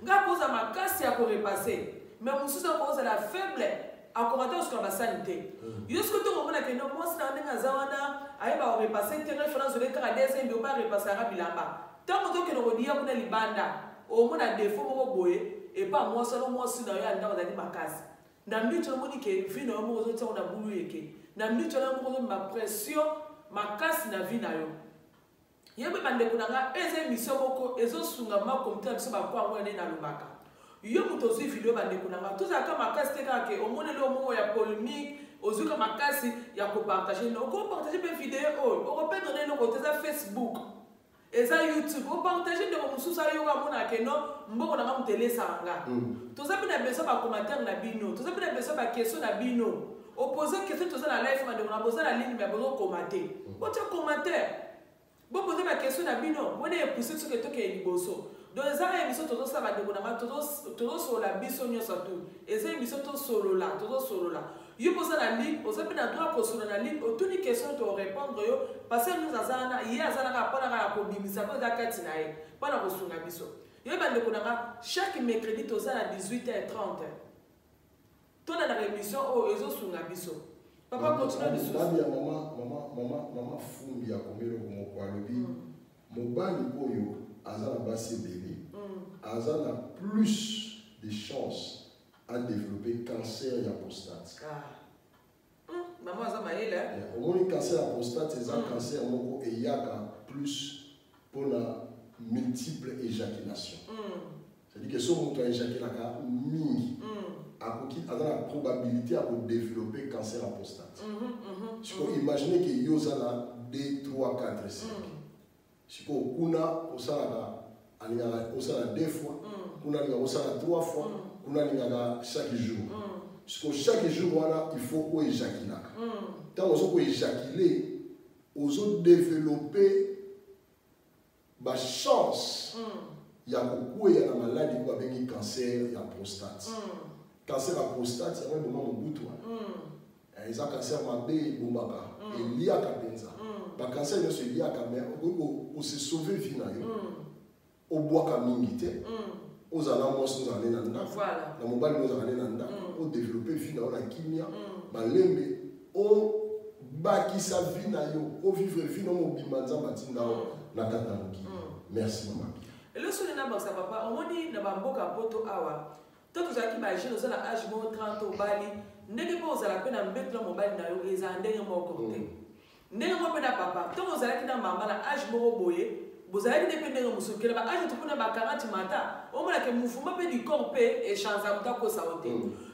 Nga koza makasi ya ko repasser. Mais mususu ko za la faible akorata osko basanité. Yosko to ngomona ke no mo sina ndenge zawana ayeba repasser te référence de ka deuxième de ba repasser ka bilamba. Tant que to ke no dia kuna libanda o mona défaut mo boye et pas moi solo moi sina ya ndako za makasi. Na mbicho moni ke vino mo zo tsona bulu yeke. Na mbicho na mo zo ma pression makasi na vie na yo. Yebe bande kuna nga eze mission moko ezo sunga ma komita biso ba kwa ngwene na lubaka. Yo muto zo video bande kuna nga to za ka makasi te ka ke o mone lo mo ya polémique ozuka makasi ya ko partager no ko partager pe vidéo o ko pe donner no ko teza Facebook eza YouTube o partager de mo mususa yo ka mona ke no mboko na nga mutele sanga. To za bina beso ba commentaire na bino to za bina beso ba question na bino opposer question to za na live bande kuna boza na ligne mais bozo commenter o te commentaire. Bon poser ma question à bino, on est poussé sur le truc qui est liboso. Donc les arrêts émissions tous ça va dégonner, tous sur la biso nyo surtout. Et ces émissions tous solo là, tous solo là. Yo poser la ligne, on s'appelle dans droit pour sur la ligne, toutes les questions te répondre yo parce que nous azana, hier azana ka pas na ko bimisa ko zakati na ye, pas na ko sunga biso. Yo bande konanga chaque mercredi tous à 18h30. Toi dans la émission oh ezo sunga biso. Papa continue de se faire. Maman fumbi a commis mon qualobi. Mon bani oyo, azana basi bébé. Azana plus de chances à développer cancer et prostate. Maman azama elle. Au moins cancer et prostate, c'est un cancer moko et yaka plus pour la multiple éjaculation. C'est-à-dire que si on a éjaculé la mingi. A la probabilité à développer cancer à prostate. Si vous imaginez que vous avez 2, 3, 4, 5. Si vous avez 2 fois, vous avez 3 fois, vous avez chaque jour. Si chaque jour, il faut éjaculer. Quand vous éjaculez, vous avez développé la chance. Il y a beaucoup de maladies qui ont cancer à prostate. Cancer à prostate, c'est un moment où il y a un cancer mabé, il y a un cancer. Le cancer, il y a un cancer. On se sauve vie. On boit comme minité. On a la mosse, on a l'enanda. La mobile, on a l'enanda. On développe vie, on a kimia. On bâtit sa vie, on vivre vie, on bimanza matina, na tatamuki. Merci maman. Et le seul n'a pas ça papa, on dit na bamboka poto awa. Tant que j'arrive à agir, on a âge 30 au bali. N'est pas aux appels à mettre le mobile dans les années en côté. N'est pas papa. Tant que vous allez dans maman, âge boye, vous allez dépendre de monsieur qui va âge tout pour na 40 mata. On m'a que mouvement peut du corps et change à m'ta ko saoté.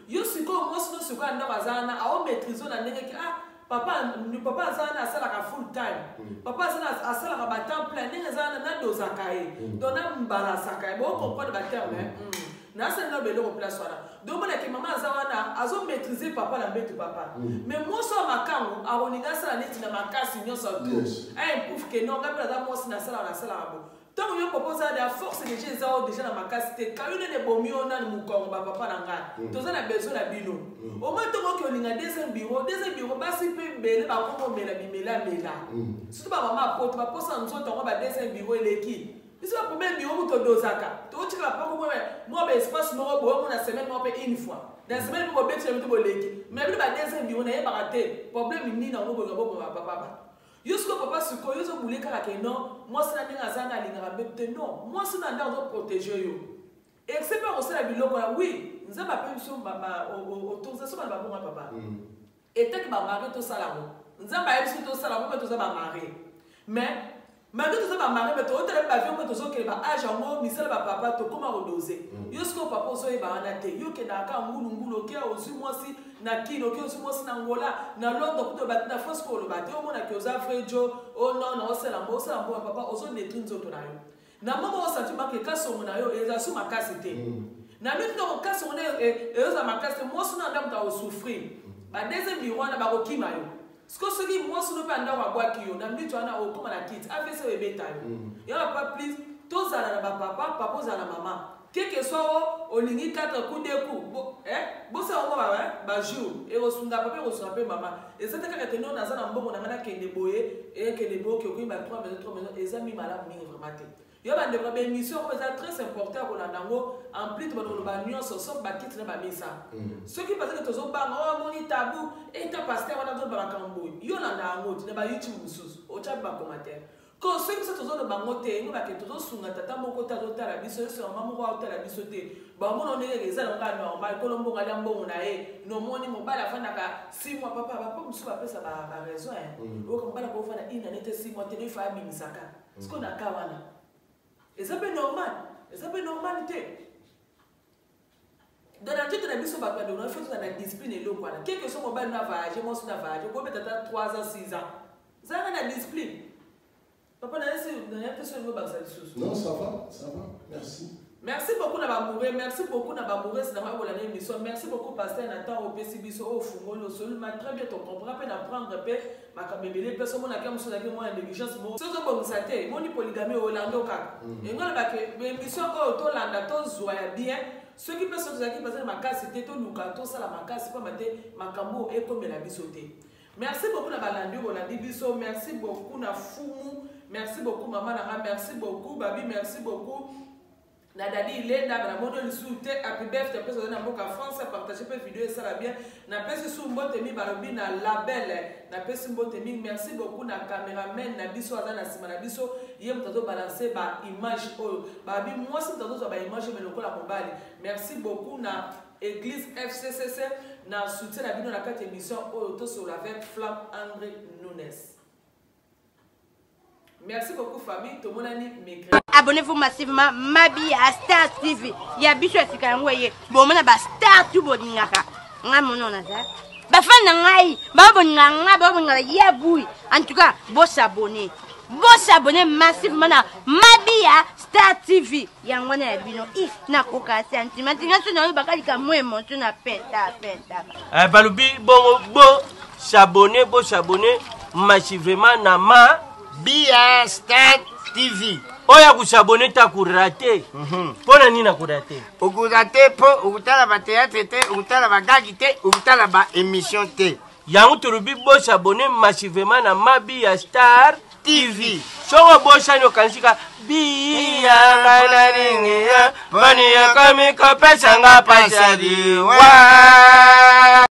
Yo siko moi sinon siko anda bazana a maîtriser na ndenge ah papa zana asala ka full time. Papa zana asala ka ba temps plein ndenge zana na dozakaye. Dona mbala sakaye. Bon comprendre ba terme Nasa na belo place wana. Donc mona ke maman azawana azo maîtriser papa la mbete papa. Mais moi so makango aroninga sala neti na makasi nyoso tout. Eh prouve que non ngapela za moi na sala abo. Tant que yo propose à force de gens zao déjà na makasi te ka yo ne bomio na mukongo ba papa na nga. Toza na besoin na bino. Au moins to ko linga deuxième bureau basi pe bele ba ko mela bimela. Surtout ba maman apote ba posa nzoto ngo ba deuxième bureau eleki. C'est le premier bureau où tu dosaka. Tu vois, tu vas pas moi, espace, moi, la semaine, moi, une fois. Dans la semaine, moi, je vais te bolé. Mais le deuxième bureau, n'a pas raté. Problème, il n'y a pas papa. Jusqu'au papa, ce que vous voulez que non, moi, c'est la ligne non, moi, c'est la ligne protéger. Et c'est pas aussi la bilo, oui, nous avons appelé sur autorisation de papa. Et tant que ma mari, tout ça là, nous avons appelé tout ça là, tout ça ma mari. Mais, malgré tout ça, ma mari, mais tu as vu que tu as fait âge en haut, mais c'est papa, tu comment redoser. Yosko papa, so eba anate. Yo ke na ka ngulu ke ozu mwasi na kino ke ozu mwasi na Angola na Londres kuto bat na France ko lo bat. Yo mona ke oza frejo, oh non non, c'est la mbo papa, ozo détruire nzoto na yo. na mama o sentiment que kaso mona yo ezasu makasite na mimi to kaso mona eza makasite moi sona ndam ta souffrir ba deuxième biwana ba ko kima yo sko soki moi sona pa nda wa bwa kiyo na mimi to ana o koma na kit afese we beta yo ya pas plus to zala na ba papa zala na mama quel que soit au lingi 4 coups de coup bo ça on va ba jour et o sunga papa o sunga pe mama et ça te ka tenir na zana mbongo na ngana kende boye et que les boye ko ba 3 maisons ezami malamu mingi vraiment te yo ba de ba émission ko ça très important ko na nango en plus ba no ba nuance so ba kit na ba misa ce qui parce que tozo ba o moni tabou et ta pasteur wana do ba kambo yo na nango na ba YouTube mususu o cha ba commentaire ko ce que ça tozo no ba ngote ngo ba ke tozo sunga tata moko ta zo tala biso so mama ko tala biso te ba mo no ne les ala nga no ba ko lombo ngala mbongo na e no moni mo bala fana ka 6 mois papa ba musu ba pesa ba raison o ko bala ko fana ina nete 6 mois te ne fa mi misaka ce qu'on a kawana. Et ça peut normal. Et ça peut normalité. Dans la tête de la mission, on a fait toute la discipline et l'eau. Quel que soit mon bal, on a voyagé, moi, on a voyagé. On peut peut-être 3 ans, 6 ans. Ça a la discipline. Papa, on a l'impression de ça. Non, ça va. Merci. Merci beaucoup d'avoir mouru. Merci beaucoup d'avoir mouru. C'est d'avoir la émission. Merci beaucoup, Pasteur Nathan, au PCBISO, au Fumon, au Sol. Très bien, on comprend peine d'apprendre un peu. Ma camébélé, personne n'a qu'à me souhaiter moi une négligence. C'est ce que vous savez. Mon polygamie au Lando Kak. Et moi, l'émission au Tolanda, tout zoya bien. Ceux qui peuvent sortir qui passent ma casse, c'était tout nous quand ça la ma casse, pas ma cambo et comme la bisoté. Merci beaucoup d'avoir landu au Landi Biso. Merci beaucoup, na Fumu. Merci beaucoup, Maman Nara. Merci beaucoup, Babi. Merci beaucoup. Nadadi Lenda na mono lisute happy birthday pesa na mboka France partager pe vidéo et ça va bien na pesi su mbote mi barobi na label na pesi mbote mi merci beaucoup na cameraman na biso azana sima na biso ye mutazo balancer ba image ba bi moi si mutazo ba image mais lokola mobali merci beaucoup na église FCCC na soutien na bino na 4 émissions auto sur avec Flamme André Nunes. Merci beaucoup famille, tout le monde a dit abonnez-vous massivement Mabi à Star TV. Il y a bicho sika ngoye. Bon mona ba Star tu bodingaka. Nga mono na za. Ba fana ngai, ba bonanga, ba bonanga ya bui. En tout cas, bo s'abonner. Bo s'abonner massivement na Mabi à Star TV. Ya ngwana ya bino na koka sentiment. Nga sono ba kalika mo emotion na penta. Balubi bo s'abonner massivement na Bia Star TV. Oya kusabone ta kurate. Pona nina kurate. Ukurate po ukutala ba théâtre te, ukutala ba gagi te, ukutala ba émission te. Yangu turubi bo s'abonner massivement na Bia Star TV. Songo bo shanyo kansika Bia ngalaringia. Bani ya kami ko pesa nga pasadi. Wa